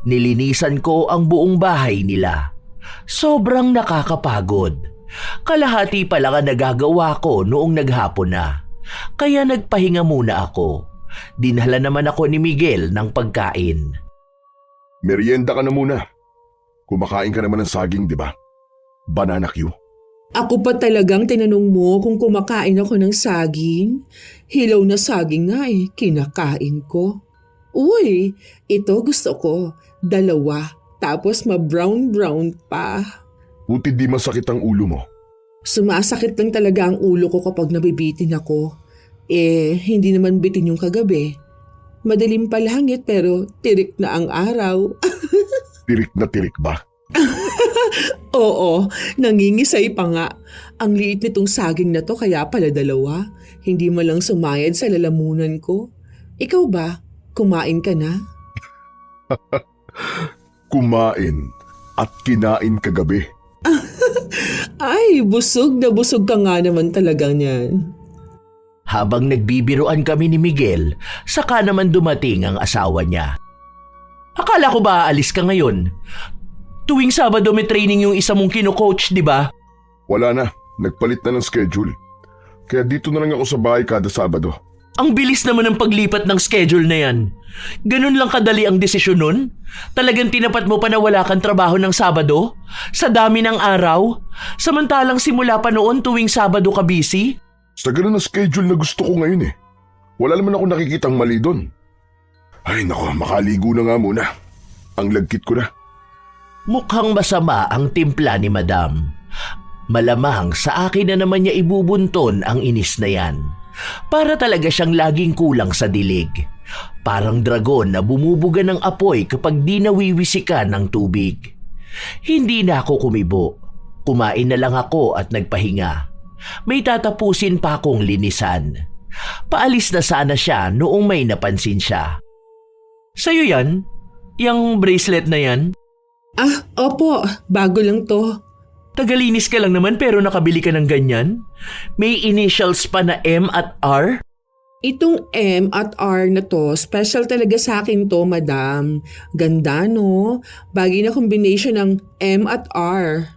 Nilinisan ko ang buong bahay nila. Sobrang nakakapagod. Kalahati pa lang ang nagagawa ko noong naghapon na. Kaya nagpahinga muna ako. Dinala naman ako ni Miguel ng pagkain. Merienda ka na muna. Kumakain ka naman ng saging, di ba? Banana Q. Ako pa talagang tinanong mo kung kumakain ako ng saging. Hilaw na saging nga eh, kinakain ko. Uy, ito gusto ko. 2, tapos ma-brown-brown pa. Buti di masakit ang ulo mo. Sumasakit lang talaga ang ulo ko kapag nabibitin ako. Hindi naman bitin yung kagabi. Madilim pa langit pero tirik na ang araw. Tirik na tirik ba? Oo, nangingisay pa nga. Ang liit nitong saging na to kaya pala 2. Hindi mo lang sumayad sa lalamunan ko. Ikaw ba? Kumain ka na? Kumain at kinain kagabi. Ay, busog na busog ka nga naman talaga niyan. Habang nagbibiruan kami ni Miguel, saka naman dumating ang asawa niya. Akala ko ba aalis ka ngayon? Tuwing Sabado may training yung isa mong kino-coach, di ba? Wala na, nagpalit na ng schedule. Kaya dito na lang ako sa bahay kada Sabado. Ang bilis naman ng paglipat ng schedule na yan. Ganun lang kadali ang desisyon nun? Talagang tinapat mo pa na wala kang trabaho ng Sabado? Sa dami ng araw? Samantalang simula pa noon tuwing Sabado ka busy? Sa ganun na schedule na gusto ko ngayon eh. Wala naman ako nakikitang mali doon. Ay nako, makaligo na nga muna. Ang lagkit ko na. Mukhang masama ang timpla ni Madam. Malamang sa akin na naman niya ibubunton ang inis na yan. Para talaga siyang laging kulang sa dilig. Parang dragon na bumubuga ng apoy kapag di nawiwisikan ng tubig. Hindi na ako kumibo. Kumain na lang ako at nagpahinga. May tatapusin pa akong linisan. Paalis na sana siya noong may napansin siya. Sa'yo yan? Yang bracelet na yan? Opo, bago lang to. Tagalinis ka lang naman pero nakabili ka ng ganyan? May initials pa na M at R? Itong M at R na to, special talaga sa akin to, madam. Ganda no? Bagay na combination ng M at R.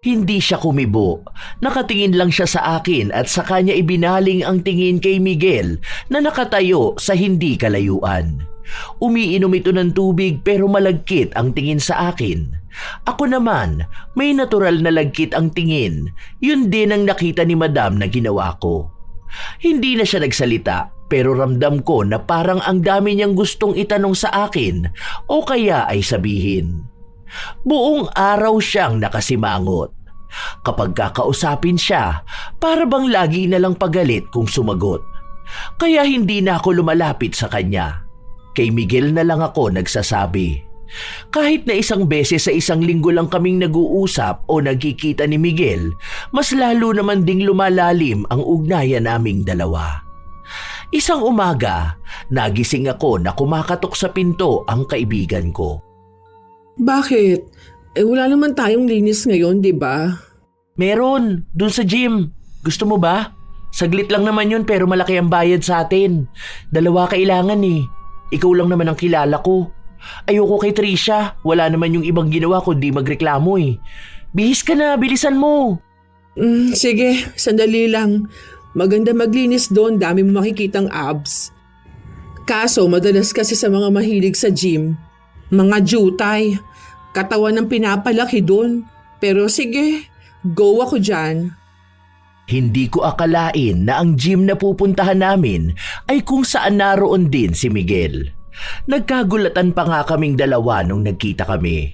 Hindi siya kumibo. Nakatingin lang siya sa akin at sa kanya ibinaling ang tingin kay Miguel na nakatayo sa hindi kalayuan. Umiinom ito ng tubig pero malagkit ang tingin sa akin. Ako naman, may natural na lagkit ang tingin. Yun din ang nakita ni Madam na ginawa ko. Hindi na siya nagsalita pero ramdam ko na parang ang dami niyang gustong itanong sa akin o kaya ay sabihin. Buong araw siyang nakasimangot. Kapag kakausapin siya, para bang lagi na lang pagalit kung sumagot. Kaya hindi na ako lumalapit sa kanya. Kay Miguel na lang ako nagsasabi. Kahit na isang beses sa isang linggo lang kaming nag-uusap o nagkikita ni Miguel, mas lalo naman ding lumalalim ang ugnayan naming dalawa. Isang umaga, nagising ako na kumakatok sa pinto ang kaibigan ko. Bakit? Wala naman tayong linis ngayon, di ba? Meron, dun sa gym. Gusto mo ba? Saglit lang naman yun pero malaki ang bayad sa atin. 2 kailangan eh. Ikaw lang naman ang kilala ko. Ayoko kay Trisha. Wala naman yung ibang ginawa kundi magreklamo eh. Bihis ka na, bilisan mo. Sige, sandali lang. Maganda maglinis doon, dami mo makikitang abs. Kaso madalas kasi sa mga mahilig sa gym, mga jutay, katawan ng pinapalaki doon. Pero sige, go ako dyan. Hindi ko akalain na ang gym na pupuntahan namin ay kung saan naroon din si Miguel. Nagkagulatan pa nga kaming dalawa nung nagkita kami.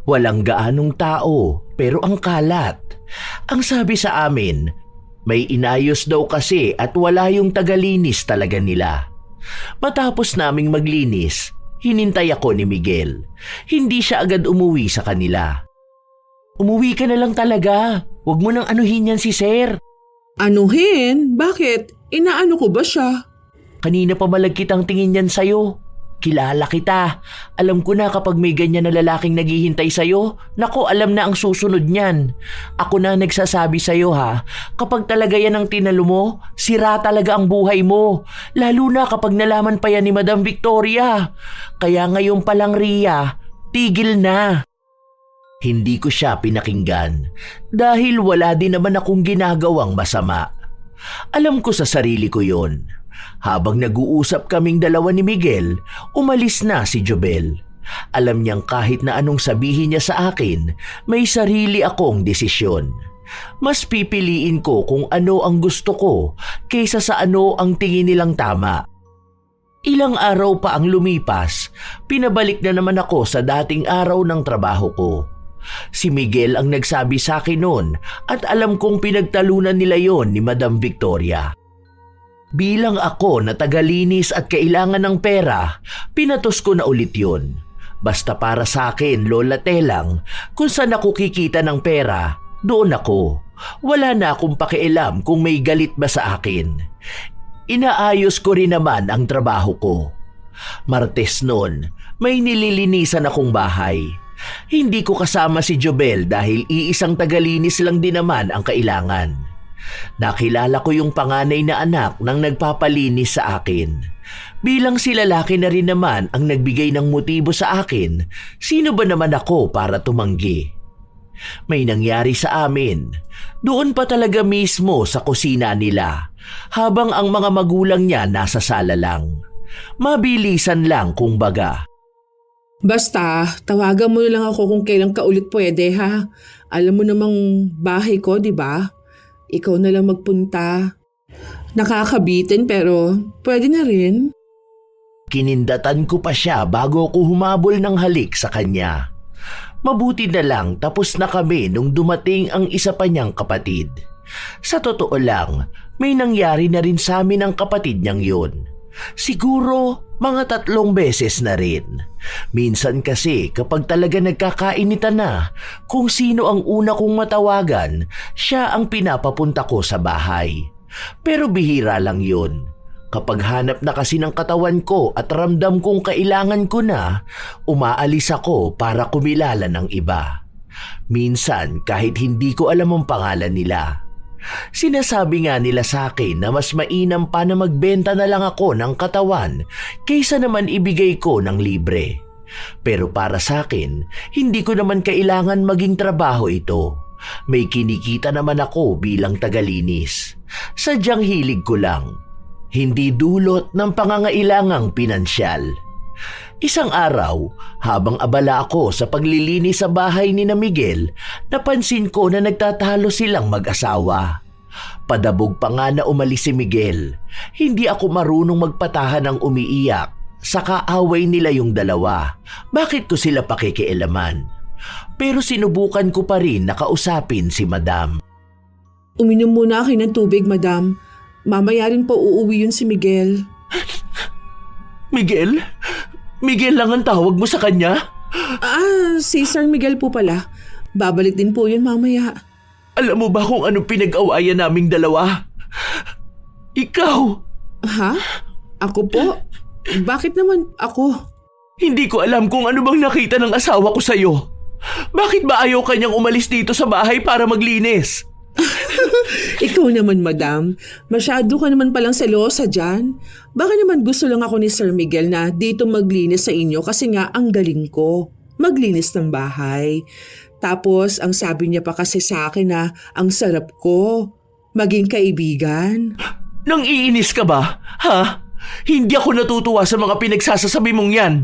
Walang gaanong tao pero ang kalat. Ang sabi sa amin, May inayos daw kasi at wala yung tagalinis talaga nila. Matapos naming maglinis, hinintay ako ni Miguel. Hindi siya agad umuwi sa kanila. Umuwi ka na lang talaga. Huwag mo nang anuhin yan si Sir. Anuhin? Bakit? Inaano ko ba siya? Kanina pa malagkit ang tingin yan sa'yo. Kilala kita. Alam ko na kapag may ganyan na lalaking naghihintay sa'yo, nako alam na ang susunod niyan. Ako na nagsasabi sa'yo ha, kapag talaga yan ang tinalo mo, sira talaga ang buhay mo. Lalo na kapag nalaman pa yan ni Madam Victoria. Kaya ngayon pa lang Ria, tigil na. Hindi ko siya pinakinggan dahil wala din naman akong ginagawang masama. Alam ko sa sarili ko yon. Habang nag-uusap kaming dalawa ni Miguel, umalis na si Jobel. Alam niyang kahit na anong sabihin niya sa akin, may sarili akong desisyon. Mas pipiliin ko kung ano ang gusto ko kaysa sa ano ang tingin nilang tama. Ilang araw pa ang lumipas, pinabalik na naman ako sa dating araw ng trabaho ko. Si Miguel ang nagsabi sa akin noon at alam kong pinagtalunan nila yon ni Madam Victoria. Bilang ako na tagalinis at kailangan ng pera, pinatos ko na ulit yun. Basta para sa akin, Lola Telang, kung saan ako kikita ng pera, doon ako. Wala na akong pakialam kung may galit ba sa akin. Inaayos ko rin naman ang trabaho ko. Martes noon, may nililinisan akong bahay. Hindi ko kasama si Jobel dahil iisang tagalinis lang din naman ang kailangan. Nakilala ko yung panganay na anak ng nagpapalinis sa akin. Bilang si lalaki na rin naman ang nagbigay ng motibo sa akin, sino ba naman ako para tumanggi? May nangyari sa amin. Doon pa talaga mismo sa kusina nila, habang ang mga magulang niya nasa sala lang. Mabilisan lang kung baga. Basta, tawagan mo lang ako kung kailan ka ulit pwede ha. Alam mo namang bahay ko, di ba? Ikaw na lang magpunta. Nakakabitin pero pwede na rin. Kinindatan ko pa siya bago ko humabol ng halik sa kanya. Mabuti na lang tapos na kami nung dumating ang isa pa niyang kapatid. Sa totoo lang, may nangyari na rin sa amin ang kapatid niyang yun. Siguro mga 3 beses na rin. Minsan kasi kapag talaga nagkakainitan na, kung sino ang una kong matawagan, siya ang pinapapunta ko sa bahay. Pero bihira lang yun. Kapag hanap na kasi ng katawan ko at ramdam kong kailangan ko na, umaalis ako para kumilala ng iba. Minsan kahit hindi ko alam ang pangalan nila. Sinasabi nga nila sa akin na mas mainam pa na magbenta na lang ako ng katawan kaysa naman ibigay ko ng libre. Pero para sa akin, hindi ko naman kailangan maging trabaho ito. May kinikita naman ako bilang tagalinis. Sadyang hilig ko lang. Hindi dulot ng pangangailangang pinansyal. Isang araw, habang abala ako sa paglilinis sa bahay ni na Miguel, napansin ko na nagtatalo silang mag-asawa. Padabog pa nga na umalis si Miguel. Hindi ako marunong magpatahan ng umiiyak. Sa kaaway nila yung dalawa. Bakit ko sila pakikialaman? Pero sinubukan ko pa rin na kausapin si Madam. Uminom muna kayo ng tubig, Madam. Mamaya rin po uuwi yun si Miguel. Miguel? Miguel lang ang tawag mo sa kanya? Si Sir Miguel po pala. Babalik din po yun mamaya. Alam mo ba kung ano pinag-awayan naming dalawa? Ikaw! Ha? Ako po? Bakit naman ako? Hindi ko alam kung ano bang nakita ng asawa ko sa'yo. Bakit ba ayaw kanyang umalis dito sa bahay para maglinis? Ikaw naman, Madam. Masyado ka naman palang selosa dyan. Baka naman gusto lang ako ni Sir Miguel na dito maglinis sa inyo kasi nga ang galing ko. Maglinis ng bahay. Tapos ang sabi niya pa kasi sa akin na ang sarap ko. Maging kaibigan. Nang iinis ka ba? Ha? Hindi ako natutuwa sa mga pinagsasasabi mong yan.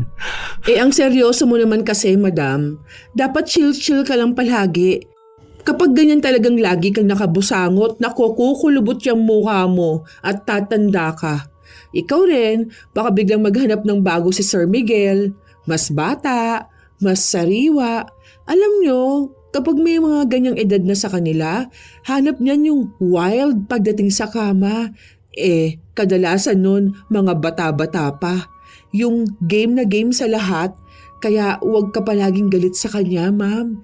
Ang seryoso mo naman kasi, Madam. Dapat chill-chill ka lang palagi. Kapag ganyan talagang lagi kang nakabusangot, kukulubot yung mukha mo at tatanda ka. Ikaw rin, baka biglang maghanap ng bago si Sir Miguel. Mas bata, mas sariwa. Alam nyo, Kapag may mga ganyang edad na sa kanila, hanap niyan yung wild pagdating sa kama. Kadalasan nun mga bata-bata pa. Yung game na game sa lahat, kaya huwag ka palaging galit sa kanya, ma'am.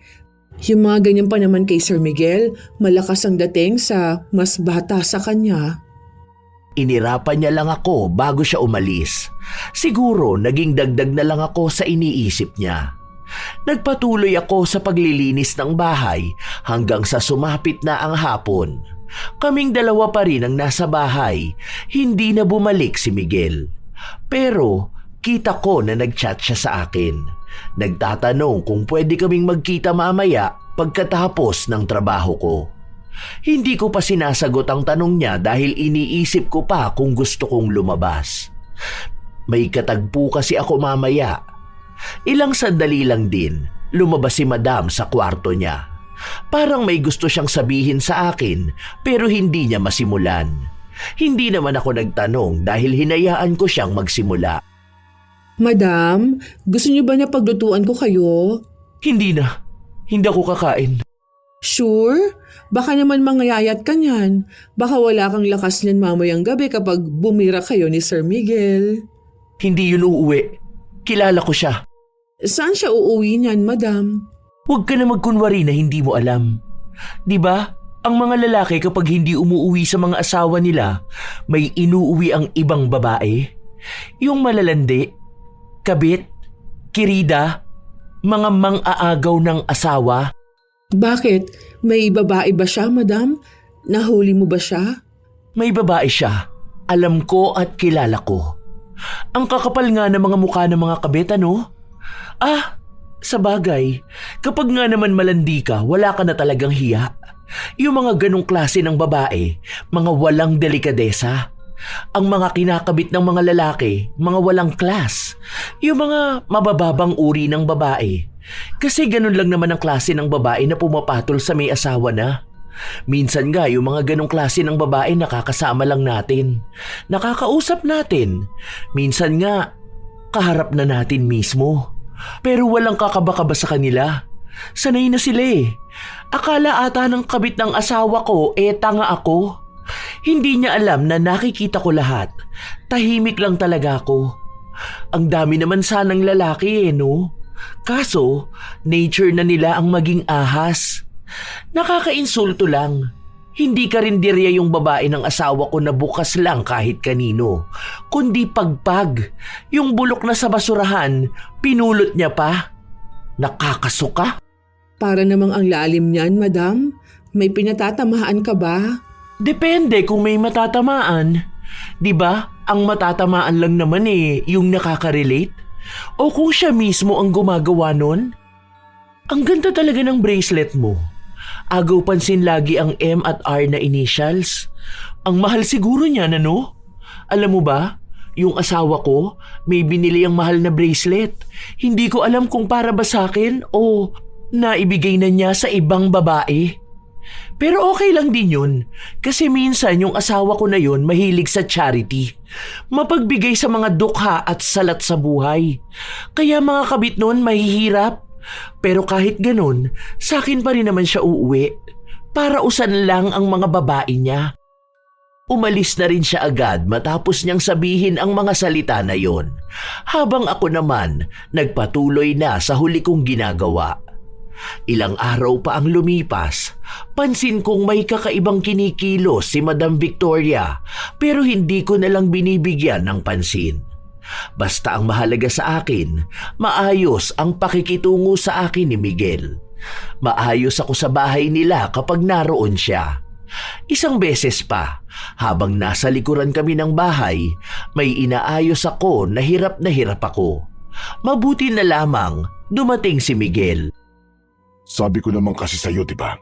Yung mga ganyan pa naman kay Sir Miguel, malakas ang dating sa mas bata sa kanya. Inirapan niya lang ako bago siya umalis. Siguro naging dagdag na lang ako sa iniisip niya. Nagpatuloy ako sa paglilinis ng bahay hanggang sa sumapit na ang hapon. Kaming dalawa pa rin ang nasa bahay, hindi na bumalik si Miguel. Pero kita ko na nag-chat siya sa akin. Nagtatanong kung pwede kaming magkita mamaya pagkatapos ng trabaho ko. Hindi ko pa sinasagot ang tanong niya dahil iniisip ko pa kung gusto kong lumabas. May katagpo kasi ako mamaya. Ilang sandali lang din, lumabas si Madam sa kwarto niya. Parang may gusto siyang sabihin sa akin pero hindi niya masimulan. Hindi naman ako nagtanong dahil hinayaan ko siyang magsimula. Madam, gusto niyo ba na paglutuan ko kayo? Hindi na. Hindi ako kakain. Sure? Baka naman mangayayat ka niyan. Baka wala kang lakas niyan mamayang gabi kapag bumira kayo ni Sir Miguel. Hindi yun uuwi. Kilala ko siya. Saan siya uuwi niyan, madam? Huwag ka na magkunwari na hindi mo alam. Di ba? Ang mga lalaki kapag hindi umuuwi sa mga asawa nila, may inuuwi ang ibang babae. Yung malalandi, kabit, kirida, mga mang-aagaw ng asawa. Bakit? May babae ba siya, madam? Nahuli mo ba siya? May babae siya. Alam ko at kilala ko. Ang kakapal nga ng mga mukha ng mga kabit, ano? Sa bagay, kapag nga naman malandi ka, wala ka na talagang hiya. Yung mga ganong klase ng babae, mga walang delikadesa. Ang mga kinakabit ng mga lalaki, mga walang class. Yung mga mabababang uri ng babae. Kasi ganun lang naman ang klase ng babae na pumapatol sa may asawa na. Minsan nga yung mga ganong klase ng babae nakakasama lang natin. Nakakausap natin. Minsan nga, kaharap na natin mismo. Pero walang kakaba-kaba sa kanila. Sanay na sila eh. Akala ata ng kabit ng asawa ko tanga ako. Hindi niya alam na nakikita ko lahat. Tahimik lang talaga ako. Ang dami naman sanang lalaki no? Kaso, nature na nila ang maging ahas. Nakakainsulto lang. Hindi karinderya yung babae ng asawa ko na bukas lang kahit kanino, kundi pagpag. Yung bulok na sa basurahan, pinulot niya pa. Nakakasuka. Para namang ang lalim niyan, madam. May pinatatamaan ka ba? Depende kung may matatamaan. Di ba? Ang matatamaan lang naman yung nakaka-relate. O kung siya mismo ang gumagawa nun. Ang ganda talaga ng bracelet mo. Agaw pansin lagi ang M at R na initials. Ang mahal siguro niyan, ano? Alam mo ba, yung asawa ko may binili ang mahal na bracelet. Hindi ko alam kung para ba sa akin o naibigay na niya sa ibang babae. Pero okay lang din yun kasi minsan yung asawa ko na yun mahilig sa charity. Mapagbigay sa mga dukha at salat sa buhay. Kaya mga kabit nun mahihirap. Pero kahit ganun, sa akin pa rin naman siya uuwi. Para usan lang ang mga babae niya. Umalis na rin siya agad matapos niyang sabihin ang mga salita na yon. Habang ako naman, nagpatuloy na sa huli kong ginagawa. Ilang araw pa ang lumipas, pansin kong may kakaibang kinikilos si Madam Victoria pero hindi ko nalang binibigyan ng pansin. Basta ang mahalaga sa akin, maayos ang pakikitungo sa akin ni Miguel. Maayos ako sa bahay nila kapag naroon siya. Isang beses pa, habang nasa likuran kami ng bahay, may inaayos ako na hirap ako. Mabuti na lamang dumating si Miguel. Sabi ko naman kasi sa'yo, diba?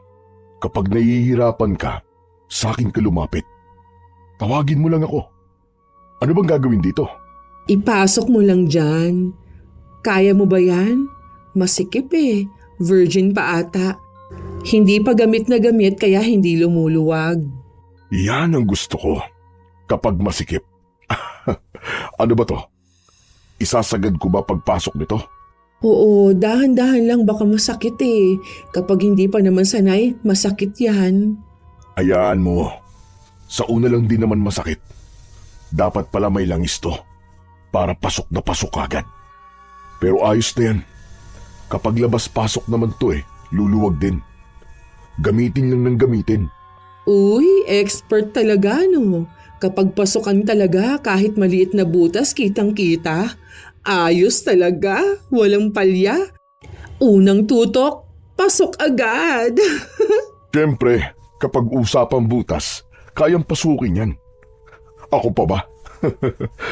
Kapag nahihirapan ka, sa akin ka lumapit. Tawagin mo lang ako. Ano bang gagawin dito? Ipasok mo lang dyan. Kaya mo ba yan? Masikip Virgin pa ata. Hindi pa gamit na gamit kaya hindi lumuluwag. Yan ang gusto ko. Kapag masikip. Ano ba to? Isasagad ko ba pagpasok nito? Oo, dahan-dahan lang baka masakit eh. Kapag hindi pa naman sanay, masakit yan. Hayaan mo. Sa una lang din naman masakit. Dapat pala may langis to. Para pasok na pasok agad. Pero ayos na yan. Kapag labas-pasok naman to luluwag din. Gamitin lang ng gamitin. Uy, expert talaga no. Kapag pasukan talaga kahit maliit na butas kitang-kita. Ayos talaga, walang palya. Unang tutok, pasok agad. Siyempre, kapag usapang butas, kayang pasukin yan. Ako pa ba?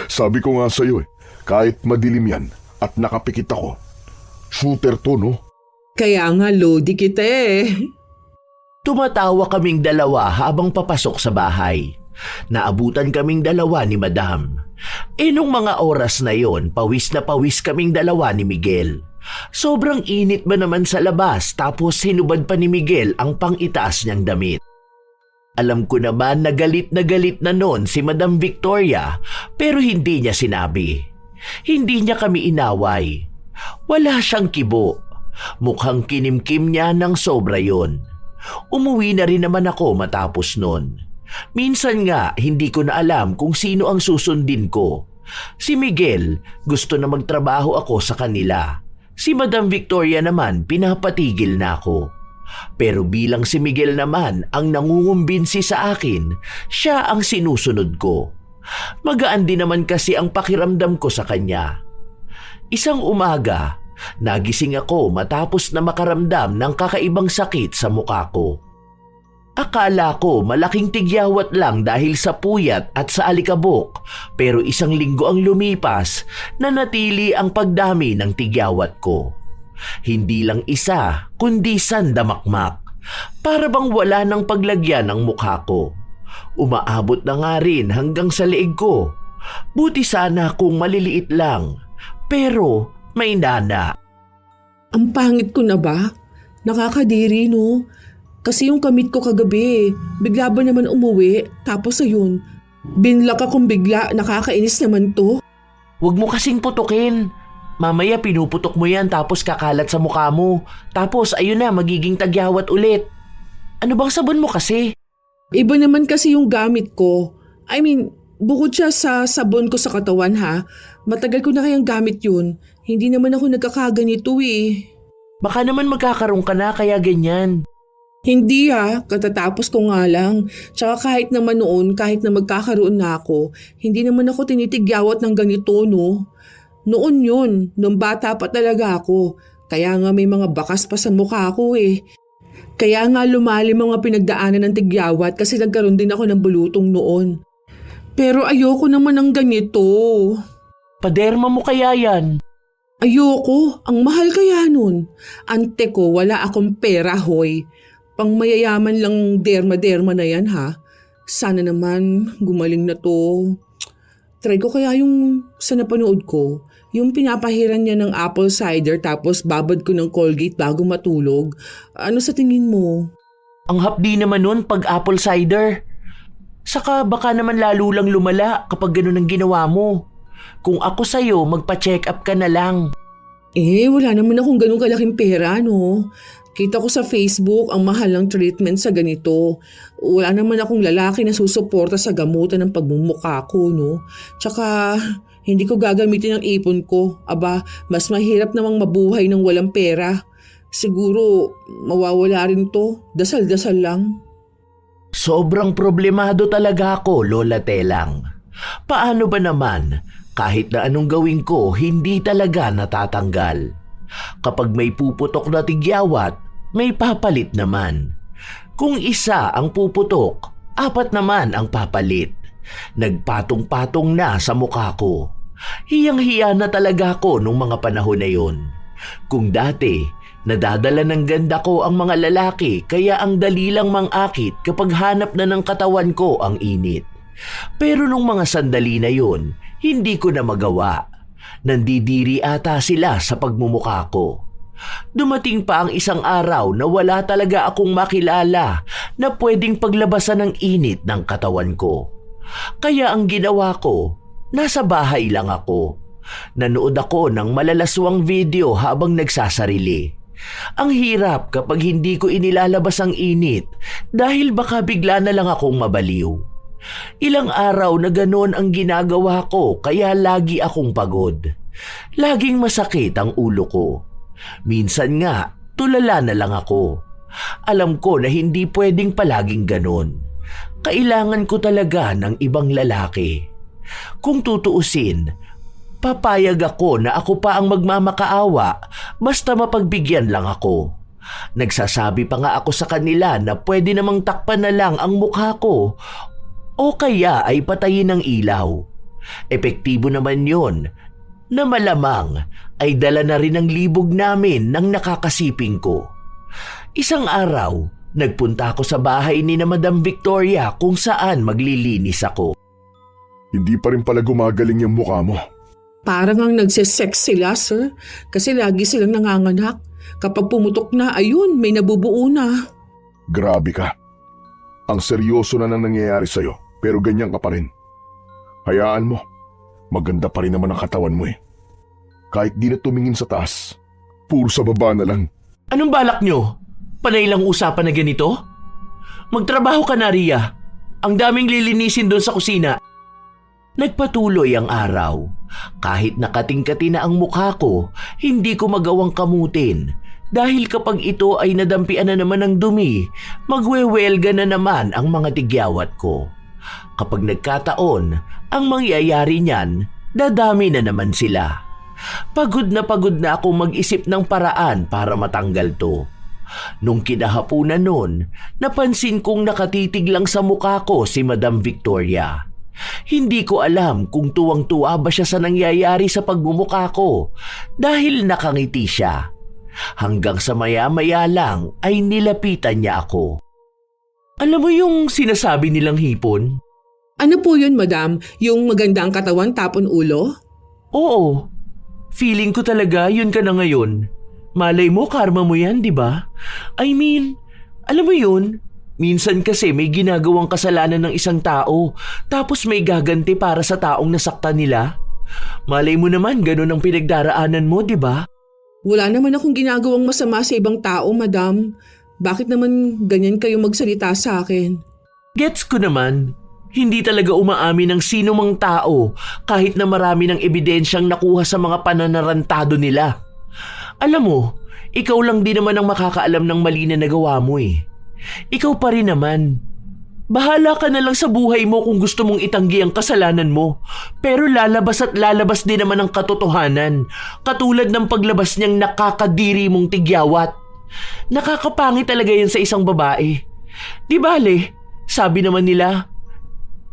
Sabi ko nga sa'yo kahit madilim yan at nakapikit ako, shooter to no? Kaya nga lodi kita eh. Tumatawa kaming dalawa habang papasok sa bahay. Naabutan kaming dalawa ni Madam. Nung mga oras na yon, pawis na pawis kaming dalawa ni Miguel. Sobrang init ba naman sa labas tapos hinubad pa ni Miguel ang pang-itaas niyang damit. Alam ko naman na galit na noon si Madam Victoria pero hindi niya sinabi. Hindi niya kami inaway. Wala siyang kibo. Mukhang kinimkim niya ng sobra yon. Umuwi na rin naman ako matapos nun. Minsan nga hindi ko na alam kung sino ang susundin ko. Si Miguel gusto na magtrabaho ako sa kanila. Si Madam Victoria naman pinapatigil na ako. Pero bilang si Miguel naman ang nangungumbinsi sa akin, siya ang sinusunod ko. Magaan din naman kasi ang pakiramdam ko sa kanya. Isang umaga, nagising ako matapos na makaramdam ng kakaibang sakit sa mukha ko. Akala ko malaking tigyawat lang dahil sa puyat at sa alikabok, pero isang linggo ang lumipas na natili ang pagdami ng tigyawat ko. Hindi lang isa, kundi sandamakmak. Para bang wala ng paglagyan ang mukha ko. Umaabot na nga rin hanggang sa leeg ko. Buti sana kung maliliit lang, pero may nana. Ang pangit ko na ba? Nakakadiri no? Kasi yung kamit ko kagabi, bigla ba naman umuwi, tapos ayun, binlak akong bigla, nakakainis naman to. Huwag mo kasing putukin. Mamaya pinuputok mo yan tapos kakalat sa mukha mo. Tapos ayun na, magiging tagyawat ulit. Ano bang sabon mo kasi? Iba naman kasi yung gamit ko. I mean, bukod siya sa sabon ko sa katawan ha, matagal ko na kayang gamit yun. Hindi naman ako nagkakaganito eh. Baka naman magkakaroon ka na kaya ganyan. Hindi katatapos ko nga lang. Tsaka kahit naman noon, kahit na magkakaroon na ako, hindi naman ako tinitigyawat ng ganito no. Noon yun, nung bata pa talaga ako. Kaya nga may mga bakas pa sa mukha ko eh. Kaya nga lumalim mga pinagdaanan ng tigyawat kasi nagkaroon din ako ng bulutong noon. Pero ayoko naman ng ganito. Paderma mo kaya yan? Ayoko, ang mahal kaya nun. Ante ko, wala akong pera hoy. Pang mayayaman lang derma-derma na yan ha. Sana naman gumaling na to. Try ko kaya yung sa napanood ko, yung pinapahiran niya ng apple cider tapos babad ko ng Colgate bago matulog. Ano sa tingin mo? Ang hapdi naman nun pag apple cider. Saka baka naman lalo lang lumala kapag ganun ang ginawa mo. Kung ako sa'yo, magpa-check up ka na lang. Wala naman akong ganun kalaking pera no. Kita ko sa Facebook ang mahal ng treatment sa ganito. Wala naman akong lalaki na susuporta sa gamutan ng pagmumukha ko, no? Tsaka, hindi ko gagamitin ang ipon ko. Aba, mas mahirap namang mabuhay ng walang pera. Siguro, mawawala rin to. Dasal-dasal lang. Sobrang problemado talaga ako, Lola Telang. Paano ba naman, kahit na anong gawin ko, hindi talaga natatanggal. Kapag may puputok na tigyawat, may papalit naman. Kung isa ang puputok, 4 naman ang papalit. Nagpatong-patong na sa mukha ko. Hiyang-hiya na talaga ako nung mga panahon na yun. Kung dati, nadadala ng ganda ko ang mga lalaki kaya ang dali lang mangakit kapag hanap na ng katawan ko ang init. Pero nung mga sandali na yun, hindi ko na magawa. Nandidiri ata sila sa pagmumukha ko. Dumating pa ang isang araw na wala talaga akong makilala na pwedeng paglabasan ng init ng katawan ko. Kaya ang ginawa ko, nasa bahay lang ako. Nanood ako ng malalaswang video habang nagsasarili. Ang hirap kapag hindi ko inilalabas ang init dahil baka bigla na lang akong mabaliw. Ilang araw na ganon ang ginagawa ko kaya lagi akong pagod. Laging masakit ang ulo ko. Minsan nga, tulala na lang ako. Alam ko na hindi pwedeng palaging ganon. Kailangan ko talaga ng ibang lalaki. Kung tutuusin, papayag ako na ako pa ang magmamakaawa basta mapagbigyan lang ako. Nagsasabi pa nga ako sa kanila na pwede namang takpan na lang ang mukha ko o kaya ay patayin ng ilaw. Epektibo naman yon na malamang ay dala na rin ang libog namin ng nakakasiping ko. Isang araw, nagpunta ako sa bahay ni na Madam Victoria kung saan maglilinis ako. Hindi pa rin pala gumagaling yung mukha mo. Parang ang nagsisex sila, sir. Kasi lagi silang nanganganak. Kapag pumutok na, ayun, may nabubuo na. Grabe ka. Ang seryoso na nang nangyayari sa'yo, pero ganyan ka pa rin. Hayaan mo, maganda pa rin naman ang katawan mo eh. Kahit di na tumingin sa taas, puro sa baba na lang. Anong balak nyo? Panay lang usapan na ganito? Magtrabaho ka na, Ria. Ang daming lilinisin doon sa kusina. Nagpatuloy ang araw. Kahit nakatingkati na ang mukha ko, hindi ko magawang kamutin. Dahil kapag ito ay nadampian na naman ng dumi, magwewelga na naman ang mga tigyawat ko. Kapag nagkataon, ang mangyayari niyan, dadami na naman sila. Pagod na ako mag-isip ng paraan para matanggal to. Nung kinahapunan nun, napansin kong nakatitig lang sa mukha ko si Madam Victoria. Hindi ko alam kung tuwang-tuwa ba siya sa nangyayari sa pagmumukha ko dahil nakangiti siya. Hanggang sa maya-maya lang ay nilapitan niya ako. Alam mo yung sinasabi nilang hipon? Ano po yun, madam? Yung maganda ang katawan tapon ulo? Oo. Feeling ko talaga yun ka na ngayon. Malay mo, karma mo yan, di ba? I mean, alam mo yun? Minsan kasi may ginagawang kasalanan ng isang tao tapos may gaganti para sa taong nasaktan nila. Malay mo naman ganun ang pinagdaraanan mo, di ba? Wala naman akong ginagawang masama sa ibang tao, madam. Bakit naman ganyan kayo magsalita sa akin? Gets ko naman. Hindi talaga umaamin ng sino mang tao kahit na marami ng ebidensyang nakuha sa mga pananarantado nila. Alam mo, ikaw lang din naman ang makakaalam ng mali na nagawa mo eh. Ikaw pa rin naman. Bahala ka na lang sa buhay mo kung gusto mong itanggi ang kasalanan mo. Pero lalabas at lalabas din naman ang katotohanan. Katulad ng paglabas niyang nakakadiri mong tigyawat. Nakakapangit talaga yan sa isang babae. Di bale, sabi naman nila,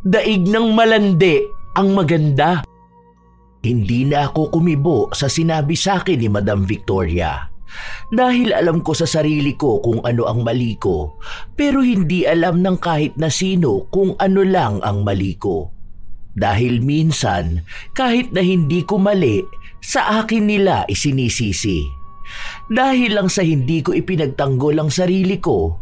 daig ng malandi ang maganda. Hindi na ako kumibo sa sinabi sa akin ni Madam Victoria. Dahil alam ko sa sarili ko kung ano ang mali ko, pero hindi alam ng kahit na sino kung ano lang ang mali ko. Dahil minsan, kahit na hindi ko mali, sa akin nila isinisisi. Dahil lang sa hindi ko ipinagtanggol ang sarili ko,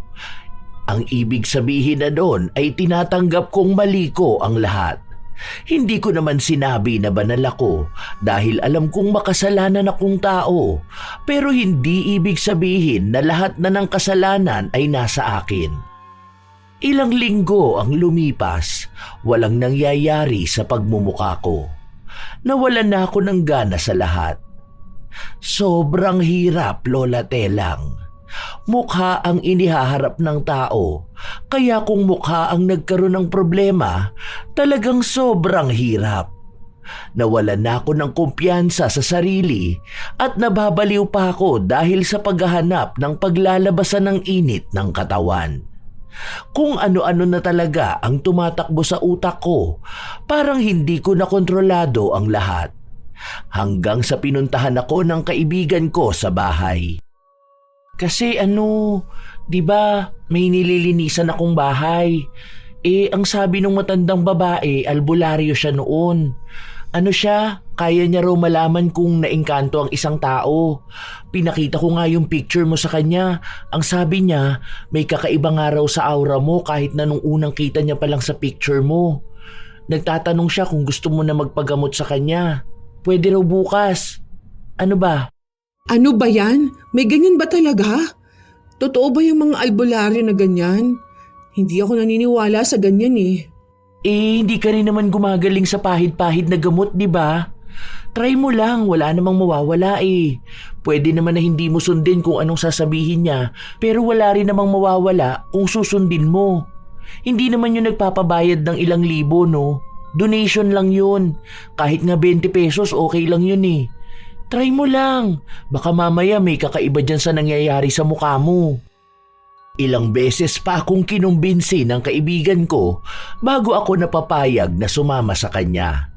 ang ibig sabihin na doon ay tinatanggap kong mali ko ang lahat. Hindi ko naman sinabi na banal ako dahil alam kong makasalanan akong tao, pero hindi ibig sabihin na lahat na ng kasalanan ay nasa akin. Ilang linggo ang lumipas, walang nangyayari sa pagmumukha ko. Nawalan na ako ng gana sa lahat. Sobrang hirap, Lola Telang. Mukha ang inihaharap ng tao, kaya kung mukha ang nagkaroon ng problema, talagang sobrang hirap. Nawalan na ako ng kumpiyansa sa sarili at nababaliw pa ako dahil sa paghahanap ng paglalabasan ng init ng katawan. Kung ano-ano na talaga ang tumatakbo sa utak ko, parang hindi ko nakontrolado ang lahat. Hanggang sa pinuntahan ako ng kaibigan ko sa bahay. Kasi di ba may nililinisan akong bahay. Ang sabi ng matandang babae, albularyo siya noon. Kaya niya raw malaman kung naengkanto ang isang tao. Pinakita ko nga yung picture mo sa kanya. Ang sabi niya, may kakaiba nga raw sa aura mo kahit na nung unang kita niya pa lang sa picture mo. Nagtatanong siya kung gusto mo na magpagamot sa kanya. Pwede raw bukas. Ano ba? Ano ba yan? May ganyan ba talaga? Totoo ba yung mga albularyo na ganyan? Hindi ako naniniwala sa ganyan eh. Hindi ka rin naman gumagaling sa pahid-pahid na gamot, di ba? Try mo lang, wala namang mawawala eh. Pwede naman na hindi mo sundin kung anong sasabihin niya, pero wala rin namang mawawala kung susundin mo. Hindi naman yun nagpapabayad ng ilang libo, no? Donation lang yun. Kahit nga 20 pesos, okay lang yun eh. Try mo lang. Baka mamaya may kakaiba dyan sa nangyayari sa mukha mo. Ilang beses pa akong kinumbinsi ng kaibigan ko bago ako napapayag na sumama sa kanya.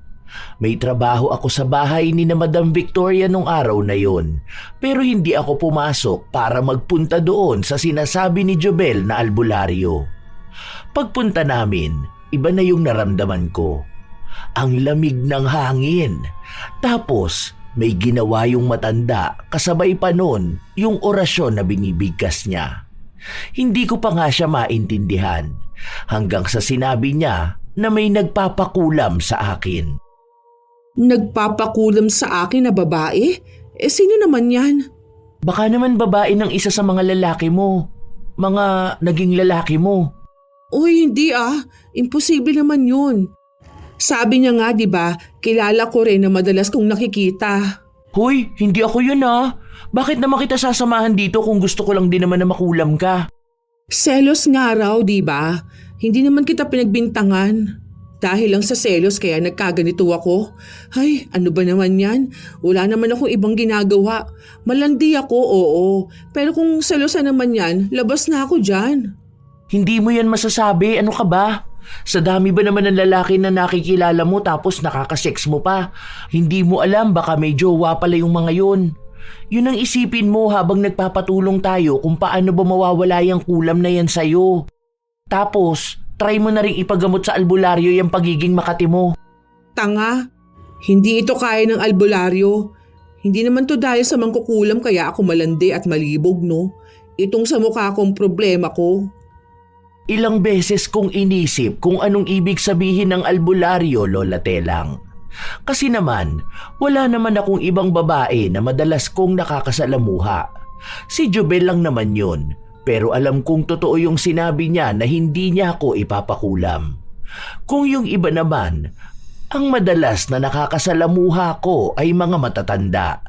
May trabaho ako sa bahay ni na Madam Victoria nung araw na yon, pero hindi ako pumasok para magpunta doon sa sinasabi ni Jobel na albularyo. Pagpunta namin, iba na yung naramdaman ko. Ang lamig ng hangin. Tapos may ginawa yung matanda kasabay pa nun yung orasyon na binibigkas niya. Hindi ko pa nga siya maintindihan hanggang sa sinabi niya na may nagpapakulam sa akin. Nagpapakulam sa akin na babae? Sino naman yan? Baka naman babae ng isa sa mga lalaki mo. Mga naging lalaki mo. Uy, hindi ah. Imposible naman yun. Sabi niya nga, di ba, kilala ko rin na madalas kong nakikita. Hoy, hindi ako yun ah. Bakit naman kita sasamahan dito kung gusto ko lang din naman na makulam ka? Selos nga raw, di ba? Hindi naman kita pinagbintangan. Dahil lang sa selos kaya nagkaganito ako. Ay, ano ba naman yan? Wala naman akong ibang ginagawa. Malandi ako, oo. Pero kung selosan naman yan, labas na ako dyan. Hindi mo yan masasabi, ano ka ba? Sa dami ba naman ng lalaki na nakikilala mo tapos nakakasex mo pa? Hindi mo alam baka may jowa pala yung mga yun. Yun ang isipin mo habang nagpapatulong tayo kung paano ba mawawala yung kulam na yan sa'yo. Tapos, try mo na rin ipagamot sa albularyo yung pagiging makati mo. Tanga, hindi ito kaya ng albularyo. Hindi naman to dahil sa mangkukulam kaya ako malandi at malibog, no? Itong sa mukha kong problema ko. Ilang beses kong inisip kung anong ibig sabihin ng albularyo, Lola Telang. Kasi naman, wala naman akong ibang babae na madalas kong nakakasalamuha. Si Jobel lang naman yun, pero alam kong totoo yung sinabi niya na hindi niya ako ipapakulam. Kung yung iba naman, ang madalas na nakakasalamuha ko ay mga matatanda.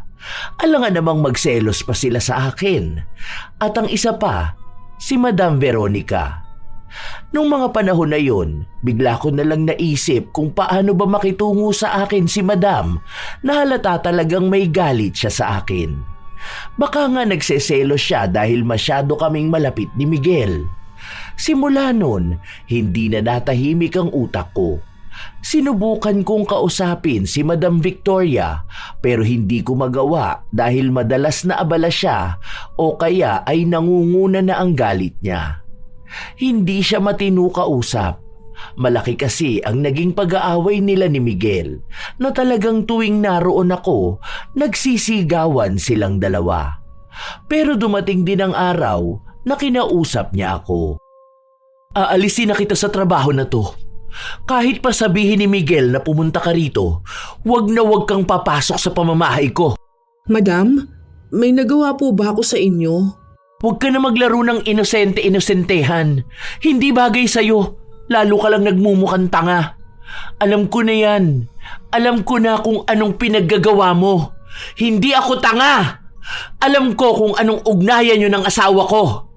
Alangan namang magselos pa sila sa akin. At ang isa pa, si Madam Veronica. Nung mga panahon na yun, bigla ko na lang naisip kung paano ba makitungo sa akin si Madam na halata talagang may galit siya sa akin. Baka nga nagseselo siya dahil masyado kaming malapit ni Miguel. Simula nun, hindi na natahimik ang utak ko. Sinubukan kong kausapin si Madam Victoria pero hindi ko magawa dahil madalas na abala siya o kaya ay nangunguna na ang galit niya. Hindi siya matino kausap. Malaki kasi ang naging pag-aaway nila ni Miguel na talagang tuwing naroon ako, nagsisigawan silang dalawa. Pero dumating din ang araw na kinausap niya ako. Aalisin na kita sa trabaho na to. Kahit pa sabihin ni Miguel na pumunta ka rito, wag na wag kang papasok sa pamamahay ko. Madam, may nagawa po ba ako sa inyo? Huwag ka na maglaro ng inosente-inosentehan. Hindi bagay sa'yo. Lalo ka lang nagmumukhang tanga. Alam ko na yan. Alam ko na kung anong pinaggagawa mo. Hindi ako tanga. Alam ko kung anong ugnayan yun ng asawa ko.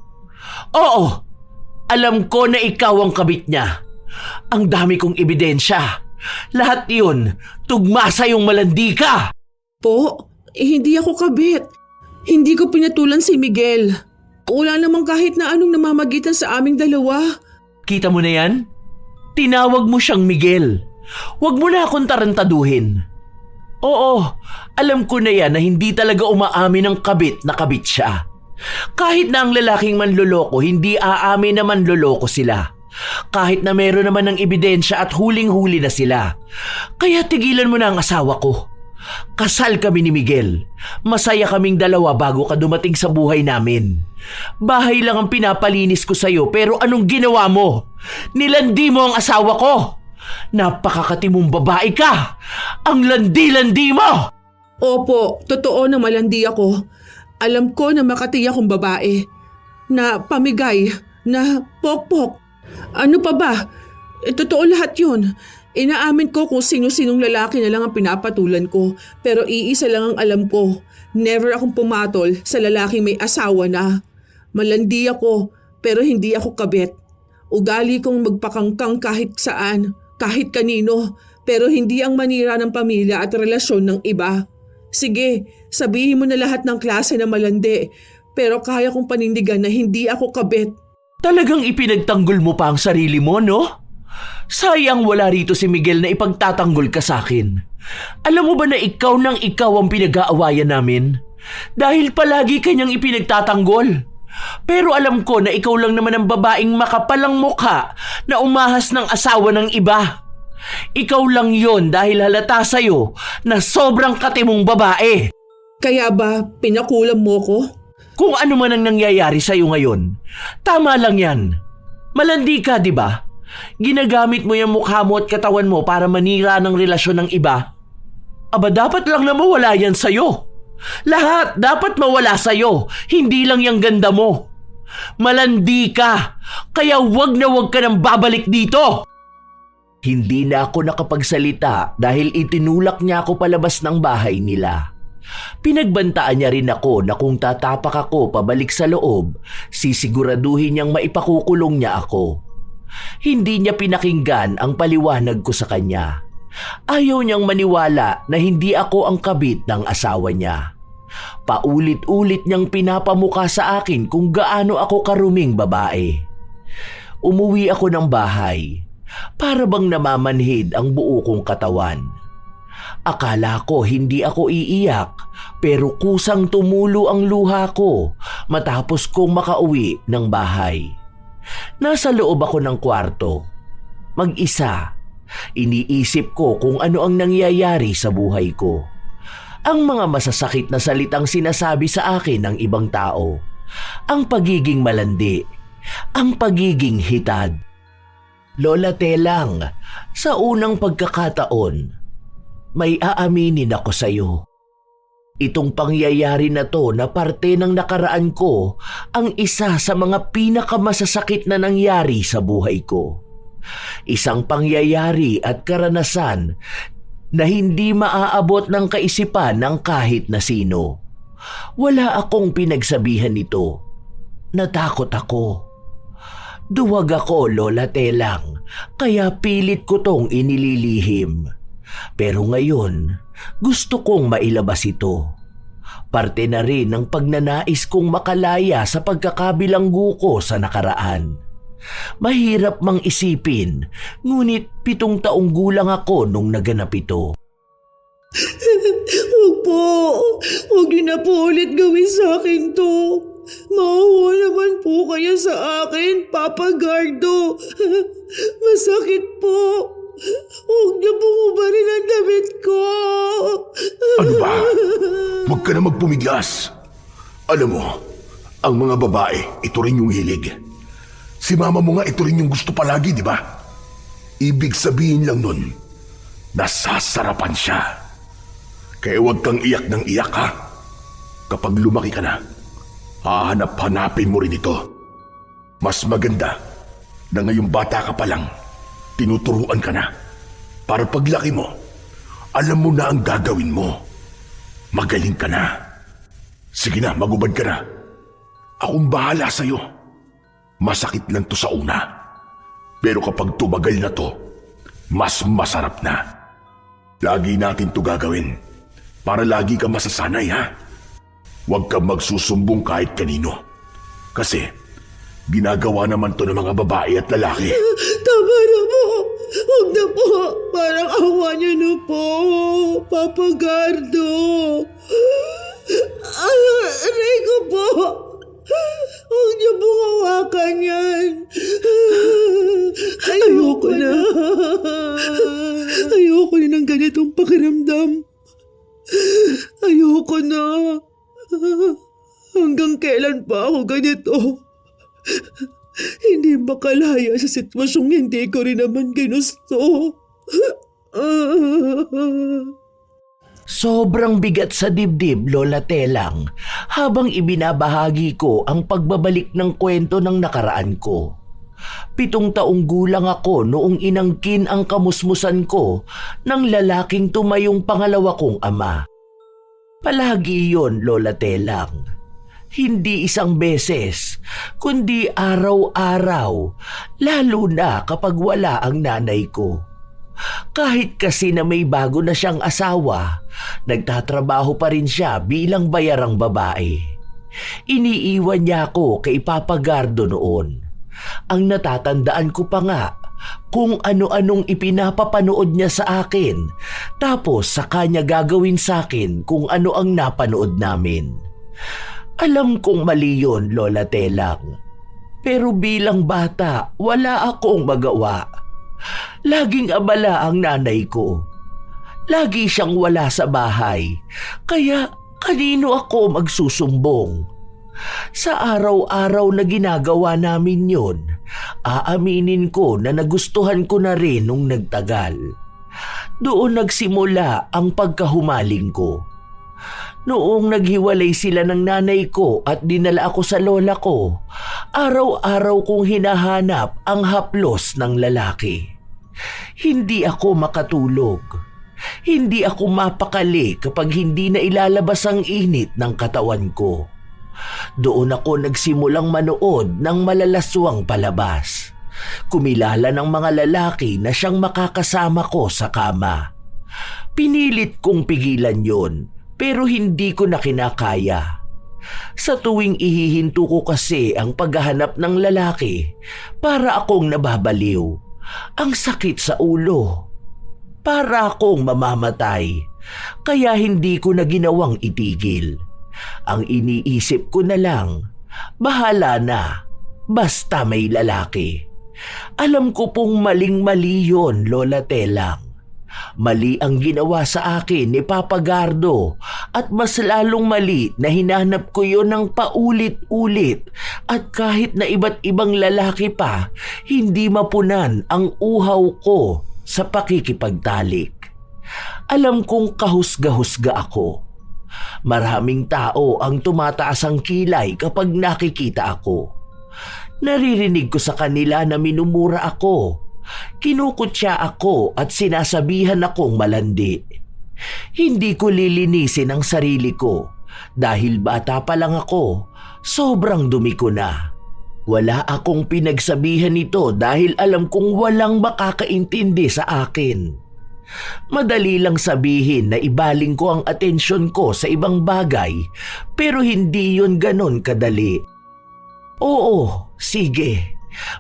Oo, alam ko na ikaw ang kabit niya. Ang dami kong ebidensya. Lahat yun, tugma sa yung malandi ka. Po, hindi ako kabit. Hindi ko pinatulan si Miguel. Wala namang kahit na anong namamagitan sa aming dalawa. Kita mo na yan? Tinawag mo siyang Miguel. Huwag mo na akong tarantaduhin. Oo, alam ko na yan na hindi talaga umaamin ng kabit na kabit siya. Kahit na ang lalaking manloloko, hindi aamin na manloloko sila. Kahit na meron naman ng ebidensya at huling-huli na sila. Kaya tigilan mo na ang asawa ko. Kasal kami ni Miguel. Masaya kaming dalawa bago ka dumating sa buhay namin. Bahay lang ang pinapalinis ko sa'yo pero anong ginawa mo? Nilandi mo ang asawa ko. Napakakatimong babae ka! Ang landi-landi mo! Opo, totoo na malandi ako. Alam ko na makati akong babae. Na pamigay, na pokpok. Ano pa ba? Totoo lahat yun. Inaamin ko kung sino-sinong lalaki na lang ang pinapatulan ko. Pero iisa lang ang alam ko. Never akong pumatol sa lalaking may asawa na. Malandi ako, pero hindi ako kabit. Ugali kong magpakangkang kahit saan, kahit kanino, pero hindi ang manira ng pamilya at relasyon ng iba. Sige, sabihin mo na lahat ng klase na malandi, pero kaya kong panindigan na hindi ako kabit. Talagang ipinagtanggol mo pa ang sarili mo, no? Sayang wala rito si Miguel na ipagtatanggol ka sa akin. Alam mo ba na ikaw nang ikaw ang pinag-aawayan namin? Dahil palagi kanyang ipinagtatanggol. Pero alam ko na ikaw lang naman ang babaeng makapalang mukha na umahas ng asawa ng iba. Ikaw lang yon dahil halata sa'yo na sobrang katimong babae. Kaya ba pinakulam mo ko? Kung ano man ang nangyayari sa'yo ngayon, tama lang yan. Malandi ka, di ba? Ginagamit mo yung mukha mo at katawan mo para manira ng relasyon ng iba. Aba, dapat lang na mawala yan sa'yo. Lahat dapat mawala sa'yo, hindi lang yung ganda mo. Malandi ka, kaya wag na wag ka nang babalik dito. Hindi na ako nakapagsalita dahil itinulak niya ako palabas ng bahay nila. Pinagbantaan niya rin ako na kung tatapak ako pabalik sa loob, sisiguraduhin niyang maipakukulong niya ako. Hindi niya pinakinggan ang paliwanag ko sa kanya. Ayaw niyang maniwala na hindi ako ang kabit ng asawa niya. Paulit-ulit niyang pinapamukha sa akin kung gaano ako karuming babae. Umuwi ako ng bahay. Para bang namamanhid ang buo kong katawan. Akala ko hindi ako iiyak, pero kusang tumulo ang luha ko matapos kong makauwi ng bahay. Nasa loob ako ng kwarto. Mag-isa, iniisip ko kung ano ang nangyayari sa buhay ko. Ang mga masasakit na salitang sinasabi sa akin ng ibang tao. Ang pagiging malandi. Ang pagiging hitad. Lola Telang, sa unang pagkakataon, may aaminin ako sa iyo. Itong pangyayari na to na parte ng nakaraan ko ang isa sa mga pinakamasasakit na nangyari sa buhay ko. Isang pangyayari at karanasan na hindi maaabot ng kaisipan ng kahit na sino. Wala akong pinagsabihan nito. Natakot ako. Duwag ako, Lola Telang, kaya pilit ko tong inililihim. Pero ngayon, gusto kong mailabas ito. Parte na rin ng pagnanais kong makalaya sa pagkakabilanggo ko sa nakaraan. Mahirap mang isipin, ngunit 7 taong gulang ako nung naganap ito. Huwag po. Huwag niyo na po ulit gawin sa akin to. Maawa naman po kayo sa akin, Papa Gardo. Masakit po. Huwag niyo po ubarin ang damit ko. Ano ba? Huwag ka na magpumiglas. Alam mo, ang mga babae, ito rin yung hilig. Si mama mo nga ito rin yung gusto palagi, di ba? Ibig sabihin lang nun, nasasarapan siya. Kaya huwag kang iyak ng iyak, ha? Kapag lumaki ka na, hahanap-hanapin mo rin ito. Mas maganda na ngayong bata ka pa lang, tinuturuan ka na. Para paglaki mo, alam mo na ang gagawin mo. Magaling ka na. Sige na, magubad ka na. Akong bahala sa'yo. Masakit lang to sa una. Pero kapag tumagal na to, mas masarap na. Lagi natin to gagawin. Para lagi ka masasanay, ha? Huwag kang magsusumbong kahit kanino. Kasi, ginagawa naman to ng mga babae at lalaki. Tama na po. Huwag na po. Parang awa niyo na po, Papa Gardo. Aray ko po. Huwag niyo po hawakan yan. Ayoko na. Ayoko na ng ganitong pakiramdam. Ayoko na. Hanggang kailan pa ako ganito? Hindi makalaya sa sitwasyong hindi ko rin naman ginusto. Sobrang bigat sa dibdib, Lola Telang, habang ibinabahagi ko ang pagbabalik ng kwento ng nakaraan ko. 7 taong gulang ako noong inangkin ang kamusmusan ko ng lalaking tumayong pangalawa kong ama. Palagi yon, Lola Telang. Hindi isang beses, kundi araw-araw, lalo na kapag wala ang nanay ko. Kahit kasi na may bago na siyang asawa, nagtatrabaho pa rin siya bilang bayarang babae. Iniiwan niya ako kay Papa Gardo noon. Ang natatandaan ko pa nga kung ano-anong ipinapapanood niya sa akin, tapos sa kanya gagawin sa akin kung ano ang napanood namin. Alam kong mali yun, Lola Telang. Pero bilang bata, wala akong magawa. Laging abala ang nanay ko. Lagi siyang wala sa bahay, kaya kanino ako magsusumbong? Sa araw-araw na ginagawa namin yon, aaminin ko na nagustuhan ko na rin nung nagtagal. Doon nagsimula ang pagkahumaling ko. Noong naghiwalay sila ng nanay ko at dinala ako sa lola ko, araw-araw kong hinahanap ang haplos ng lalaki. Hindi ako makatulog. Hindi ako mapakali kapag hindi na ilalabas ang init ng katawan ko. Doon ako nagsimulang manood ng malalaswang palabas. Kumilala ng mga lalaki na siyang makakasama ko sa kama. Pinilit kong pigilan yon, pero hindi ko na kinakaya. Sa tuwing ihihinto ko kasi ang paghahanap ng lalaki, para akong nababaliw. Ang sakit sa ulo. Para akong mamamatay. Kaya hindi ko na ginawang itigil. Ang iniisip ko na lang, bahala na, basta may lalaki. Alam ko pong maling-mali yon, Lola Telang. Mali ang ginawa sa akin ni Papa Gardo at mas lalong mali na hinanap ko yon ng paulit-ulit at kahit na iba't ibang lalaki pa, hindi mapunan ang uhaw ko sa pakikipagtalik. Alam kong kahusga-husga ako. Maraming tao ang tumataas ang kilay kapag nakikita ako. Naririnig ko sa kanila na minumura ako. Kinukutya ako at sinasabihan akong malandi. Hindi ko lilinisin ang sarili ko dahil bata pa lang ako, sobrang dumi ko na. Wala akong pinagsabihan nito dahil alam kong walang makakaintindi sa akin. Madali lang sabihin na ibaling ko ang atensyon ko sa ibang bagay, pero hindi yun ganon kadali. Oo, sige.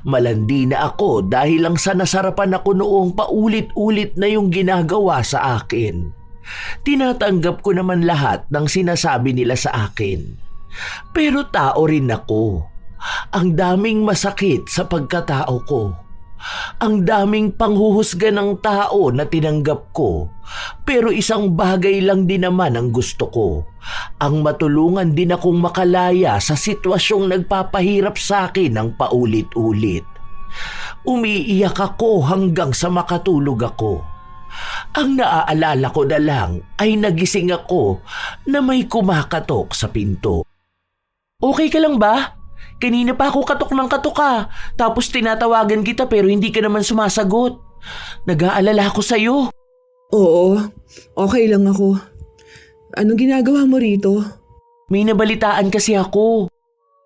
Malandi na ako dahil lang sa nasarapan ako noong paulit-ulit na yung ginagawa sa akin. Tinatanggap ko naman lahat ng sinasabi nila sa akin. Pero tao rin ako. Ang daming masakit sa pagkatao ko. Ang daming panghuhusga ng tao na tinanggap ko. Pero isang bagay lang din naman ang gusto ko. Ang matulungan din akong makalaya sa sitwasyong nagpapahirap sa akin ng paulit-ulit. Umiiyak ako hanggang sa makatulog ako. Ang naaalala ko na lang ay nagising ako na may kumakatok sa pinto. Okay ka lang ba? Kanina pa ako katok ng katok ka. Tapos tinatawagan kita pero hindi ka naman sumasagot. Nag-aalala ako sa'yo. Oo, okay lang ako. Anong ginagawa mo rito? May nabalitaan kasi ako.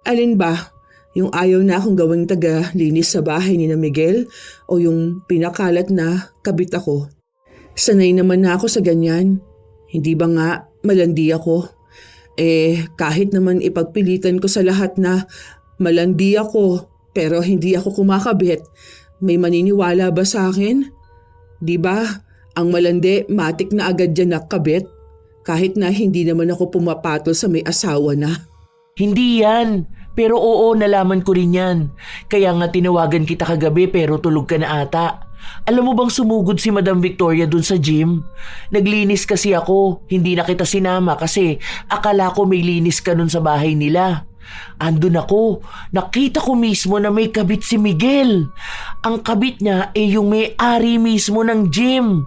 Alin ba? Yung ayaw na akong gawing taga-linis sa bahay ni na Miguel o yung pinakalat na kabit ako? Sanay naman na ako sa ganyan. Hindi ba nga malandi ako? Kahit naman ipagpilitan ko sa lahat na malandi ako pero hindi ako kumakabit, may maniniwala ba sa akin? Di ba? Ang malandi, matik na agad dyan nakabit. Kahit na hindi naman ako pumapatol sa may asawa na. Hindi yan. Pero oo, nalaman ko rin yan. Kaya nga tinawagan kita kagabi pero tulog ka na ata. Alam mo bang sumugod si Madam Victoria dun sa gym? Naglinis kasi ako. Hindi na kita sinama kasi akala ko may linis ka nun sa bahay nila. Andun ako, nakita ko mismo na may kabit si Miguel. Ang kabit niya ay yung may-ari mismo ng gym.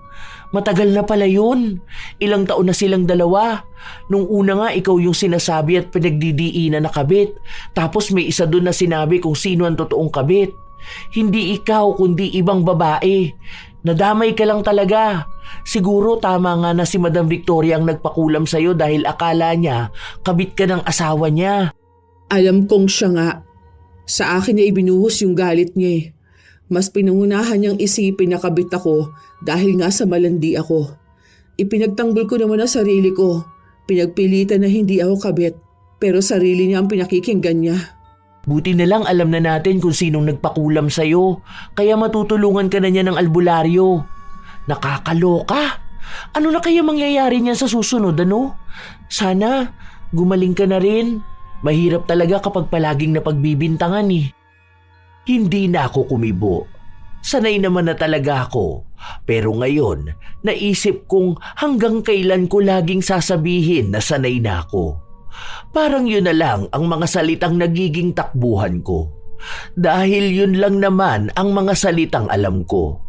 Matagal na pala yun. Ilang taon na silang dalawa. Nung una nga ikaw yung sinasabi at pinagdidiinan na kabit. Tapos may isa dun na sinabi kung sino ang totoong kabit. Hindi ikaw kundi ibang babae. Nadamay ka lang talaga. Siguro tama nga na si Madam Victoria ang nagpakulam sa'yo dahil akala niya kabit ka ng asawa niya. Alam kong siya nga. Sa akin niya ibinuhos yung galit niya eh. Mas pinangunahan niyang isipin na kabit ako dahil nga sa malandi ako. Ipinagtanggol ko naman ang sarili ko. Pinagpilitan na hindi ako kabit, pero sarili niya ang pinakikinggan niya. Buti na lang alam na natin kung sinong nagpakulam sa'yo, kaya matutulungan ka na niya ng albularyo. Nakakaloka! Ano na kaya mangyayari niya sa susunod, ano? Sana gumaling ka na rin. Mahirap talaga kapag palaging napagbibintangan eh. Hindi na ako kumibo. Sanay naman na talaga ako. Pero ngayon, naisip kong hanggang kailan ko laging sasabihin na sanay na ako. Parang yun na lang ang mga salitang nagiging takbuhan ko. Dahil yun lang naman ang mga salitang alam ko.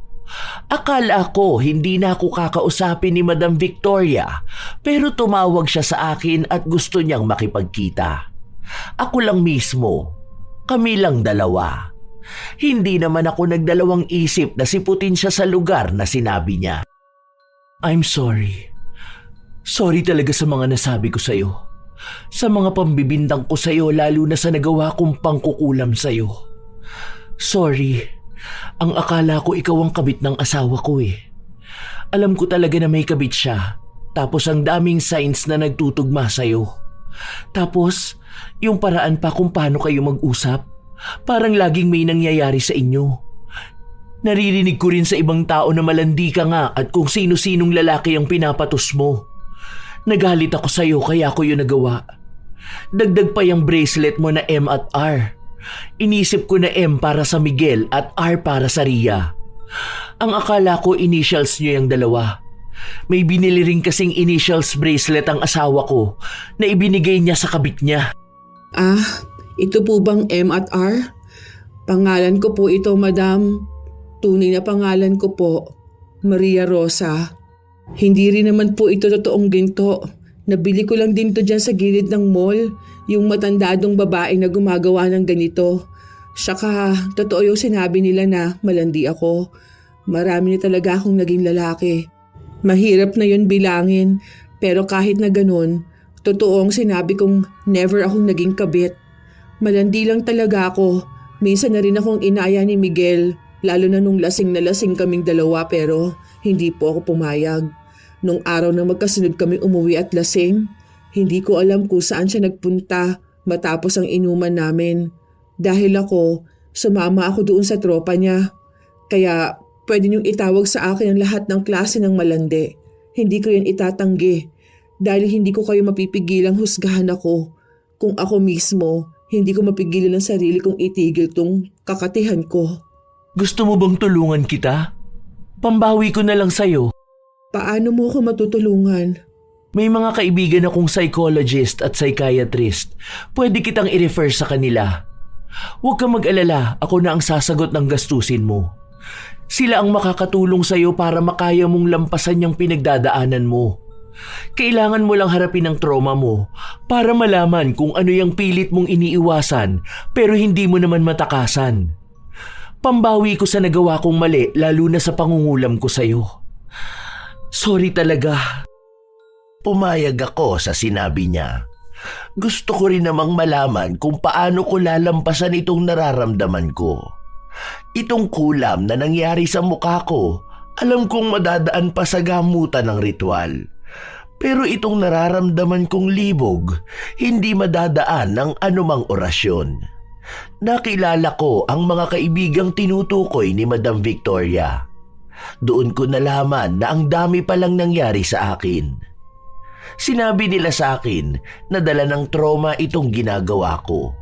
Akala ko hindi na ako kakausapin ni Madam Victoria, pero tumawag siya sa akin at gusto niyang makipagkita. Ako lang mismo. Kami lang dalawa. Hindi naman ako nagdalawang isip na siputin siya sa lugar na sinabi niya. I'm sorry. Sorry talaga sa mga nasabi ko sa'yo. Sa mga pambibindang ko sa'yo lalo na sa nagawa kong pangkukulam sa'yo. Sorry. Ang akala ko ikaw ang kabit ng asawa ko eh. Alam ko talaga na may kabit siya. Tapos ang daming signs na nagtutugma sa'yo. Tapos, yung paraan pa kung paano kayo mag-usap, parang laging may nangyayari sa inyo. Naririnig ko rin sa ibang tao na malandi ka nga at kung sino-sinong lalaki ang pinapatos mo. Nagalit ako sa'yo kaya ko yun nagawa. Dagdag pa yung bracelet mo na M at R. Inisip ko na M para sa Miguel at R para sa Ria. Ang akala ko initials nyo yung dalawa. May binili rin kasing initials bracelet ang asawa ko na ibinigay niya sa kabit niya. Ah, ito po bang M at R? Pangalan ko po ito, madam. Tunay na pangalan ko po, Maria Rosa. Hindi rin naman po ito totoong ginto. Nabili ko lang din to dyan sa gilid ng mall, yung matandadong babae na gumagawa ng ganito. Saka, totoo yung sinabi nila na malandi ako. Marami na talaga akong naging lalaki. Mahirap na yun bilangin, pero kahit na ganun, totoo ang sinabi kong never akong naging kabit. Malandi lang talaga ako. Minsan na rin akong inaya ni Miguel, lalo na nung lasing na lasing kaming dalawa pero hindi po ako pumayag. Nung araw na magkasunod kami umuwi at lasing, hindi ko alam kung saan siya nagpunta matapos ang inuman namin. Dahil ako, sumama ako doon sa tropa niya. Kaya pwede niyong itawag sa akin ang lahat ng klase ng malandi. Hindi ko yan itatanggi dahil hindi ko kayo mapipigilang husgahan ako. Kung ako mismo, hindi ko mapigilan ang sarili kong itigil tong kakatihan ko. Gusto mo bang tulungan kita? Pambawi ko na lang sa'yo. Paano mo ako matutulungan? May mga kaibigan akong psychologist at psychiatrist. Pwede kitang i-refer sa kanila. Huwag kang mag-alala, ako na ang sasagot ng gastusin mo. Sila ang makakatulong sa'yo para makaya mong lampasan yung pinagdadaanan mo. Kailangan mo lang harapin ang trauma mo para malaman kung ano yung pilit mong iniiwasan pero hindi mo naman matakasan. Pambawi ko sa nagawa kong mali lalo na sa pangungulam ko sa'yo. Sorry talaga. Pumayag ako sa sinabi niya. Gusto ko rin namang malaman kung paano ko lalampasan itong nararamdaman ko. Itong kulam na nangyari sa mukha ko, alam kong madadaan pa sa gamutan ng ritual. Pero itong nararamdaman kong libog, hindi madadaan ng anumang orasyon. Nakilala ko ang mga kaibigang tinutukoy ni Madam Victoria. Doon ko nalaman na ang dami palang nangyari sa akin. Sinabi nila sa akin na dala ng trauma itong ginagawa ko.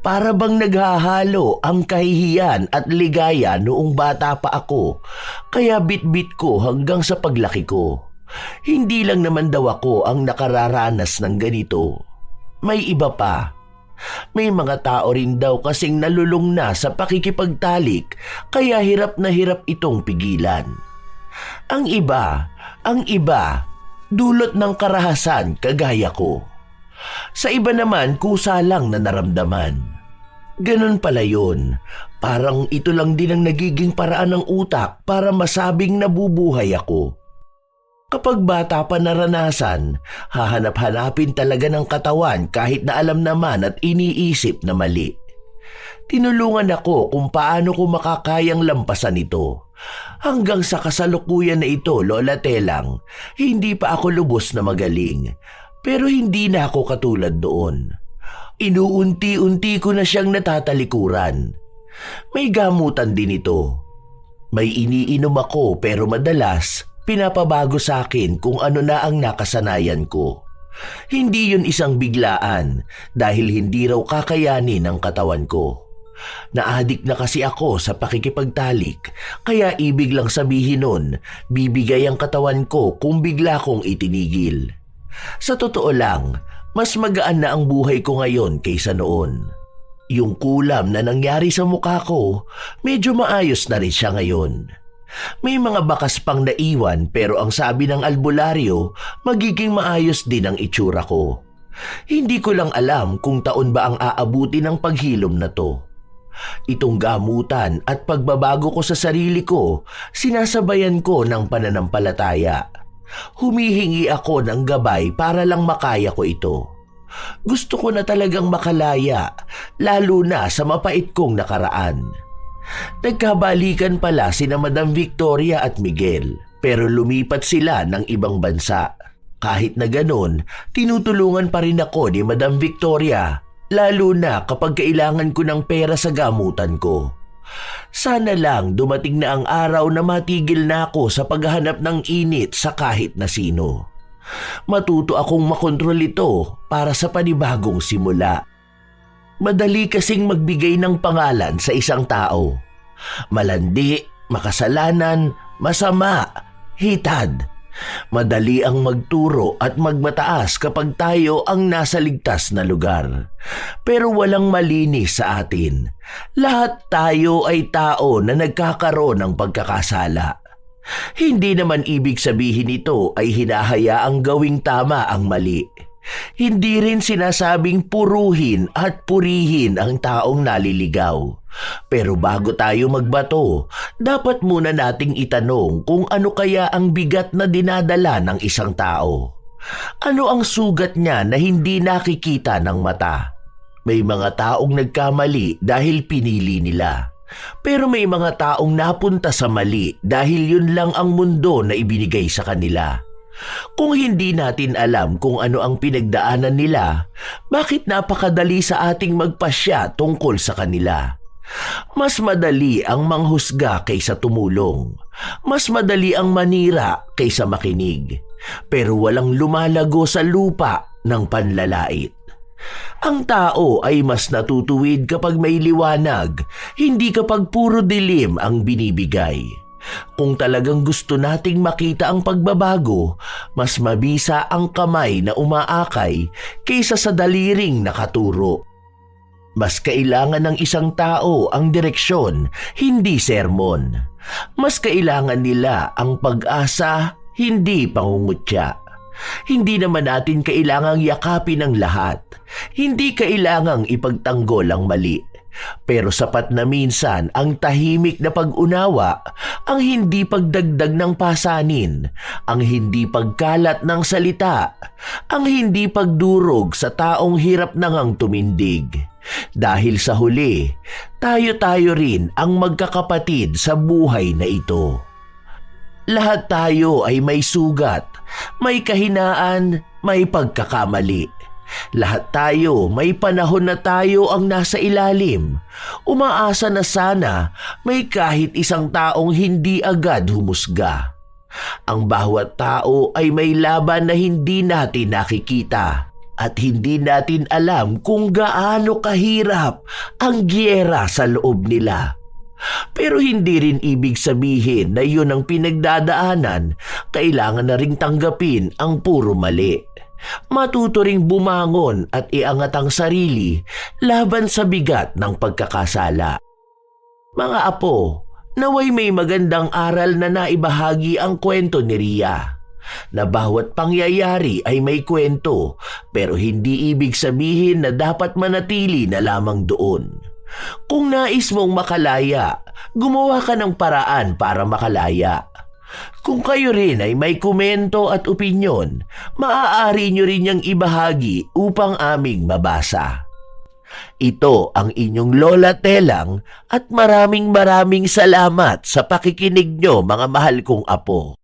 Para bang naghahalo ang kahihiyan at ligaya noong bata pa ako, kaya bit-bit ko hanggang sa paglaki ko. Hindi lang naman daw ako ang nakararanas ng ganito. May iba pa. May mga tao rin daw kasing nalulung na sa pakikipagtalik kaya hirap na hirap itong pigilan. Ang iba, dulot ng karahasan kagaya ko. Sa iba naman kusa lang na naramdaman. Ganon pala yun. Parang ito lang din ang nagiging paraan ng utak para masabing nabubuhay ako. Kapag bata pa naranasan, hahanap-hanapin talaga ng katawan kahit na alam naman at iniisip na mali. Tinulungan ako kung paano ko makakayang lampasan ito. Hanggang sa kasalukuyan na ito, Lola Telang, hindi pa ako lubos na magaling. Pero hindi na ako katulad doon. Inuunti-unti ko na siyang natatalikuran. May gamutan din ito. May iniinom ako pero madalas pinapabago sa akin kung ano na ang nakasanayan ko. Hindi yun isang biglaan dahil hindi raw kakayanin ng katawan ko. Naadik na kasi ako sa pakikipagtalik kaya ibig lang sabihin nun, bibigay ang katawan ko kung bigla kong itinigil. Sa totoo lang, mas magaan na ang buhay ko ngayon kaysa noon. Yung kulam na nangyari sa mukha ko, medyo maayos na rin siya ngayon. May mga bakas pang naiwan pero ang sabi ng albularyo, magiging maayos din ang itsura ko. Hindi ko lang alam kung taon ba ang aabuti ng paghilom na to. Itong gamutan at pagbabago ko sa sarili ko, sinasabayan ko ng pananampalataya. Humihingi ako ng gabay para lang makaya ko ito. Gusto ko na talagang makalaya, lalo na sa mapait kong nakaraan. Nagkabalikan pala sina Madam Victoria at Miguel, pero lumipat sila ng ibang bansa. Kahit na ganon, tinutulungan pa rin ako ni Madam Victoria, lalo na kapag kailangan ko ng pera sa gamutan ko. Sana lang dumating na ang araw na matigil na ako sa paghahanap ng init sa kahit na sino. Matuto akong makontrol ito para sa panibagong simula. Madali kasing magbigay ng pangalan sa isang tao. Malandi, makasalanan, masama, hitad. Madali ang magturo at magmataas kapag tayo ang nasa ligtas na lugar. Pero walang malinis sa atin. Lahat tayo ay tao na nagkakaroon ng pagkakasala. Hindi naman ibig sabihin ito ay hinahayaang gawing tama ang mali. Hindi rin sinasabing puruhin at purihin ang taong naliligaw. Pero bago tayo magbato, dapat muna nating itanong kung ano kaya ang bigat na dinadala ng isang tao. Ano ang sugat niya na hindi nakikita ng mata? May mga taong nagkamali dahil pinili nila. Pero may mga taong napunta sa mali dahil yun lang ang mundo na ibinigay sa kanila. Kung hindi natin alam kung ano ang pinagdaanan nila, bakit napakadali sa ating magpasya tungkol sa kanila? Mas madali ang manghusga kaysa tumulong. Mas madali ang manira kaysa makinig. Pero walang lumalago sa lupa ng panlalait. Ang tao ay mas natutuwid kapag may liwanag, hindi kapag puro dilim ang binibigay. Kung talagang gusto nating makita ang pagbabago, mas mabisa ang kamay na umaakay kaysa sa daliring nakaturo. Mas kailangan ng isang tao ang direksyon, hindi sermon. Mas kailangan nila ang pag-asa, hindi pangungutya. Hindi naman natin kailangang yakapin ang lahat. Hindi kailangang ipagtanggol ang mali. Pero sapat na minsan ang tahimik na pag-unawa, ang hindi pagdagdag ng pasanin, ang hindi pagkalat ng salita, ang hindi pagdurog sa taong hirap na ngang tumindig. Dahil sa huli, tayo-tayo rin ang magkakapatid sa buhay na ito. Lahat tayo ay may sugat, may kahinaan, may pagkakamali. Lahat tayo may panahon na tayo ang nasa ilalim. Umaasa na sana may kahit isang taong hindi agad humusga. Ang bawat tao ay may laban na hindi natin nakikita at hindi natin alam kung gaano kahirap ang giyera sa loob nila. Pero hindi rin ibig sabihin na yun ang pinagdadaanan, kailangan na ring tanggapin ang puro mali. matuto ring bumangon at iangat ang sarili laban sa bigat ng pagkakasala. Mga apo, naway may magandang aral na naibahagi ang kwento ni Ria, na bawat pangyayari ay may kwento pero hindi ibig sabihin na dapat manatili na lamang doon. Kung nais mong makalaya, gumawa ka ng paraan para makalaya. Kung kayo rin ay may komento at opinyon, maaari nyo rin niyang ibahagi upang aming mabasa. Ito ang inyong Lola Telang at maraming salamat sa pakikinig nyo mga mahal kong apo.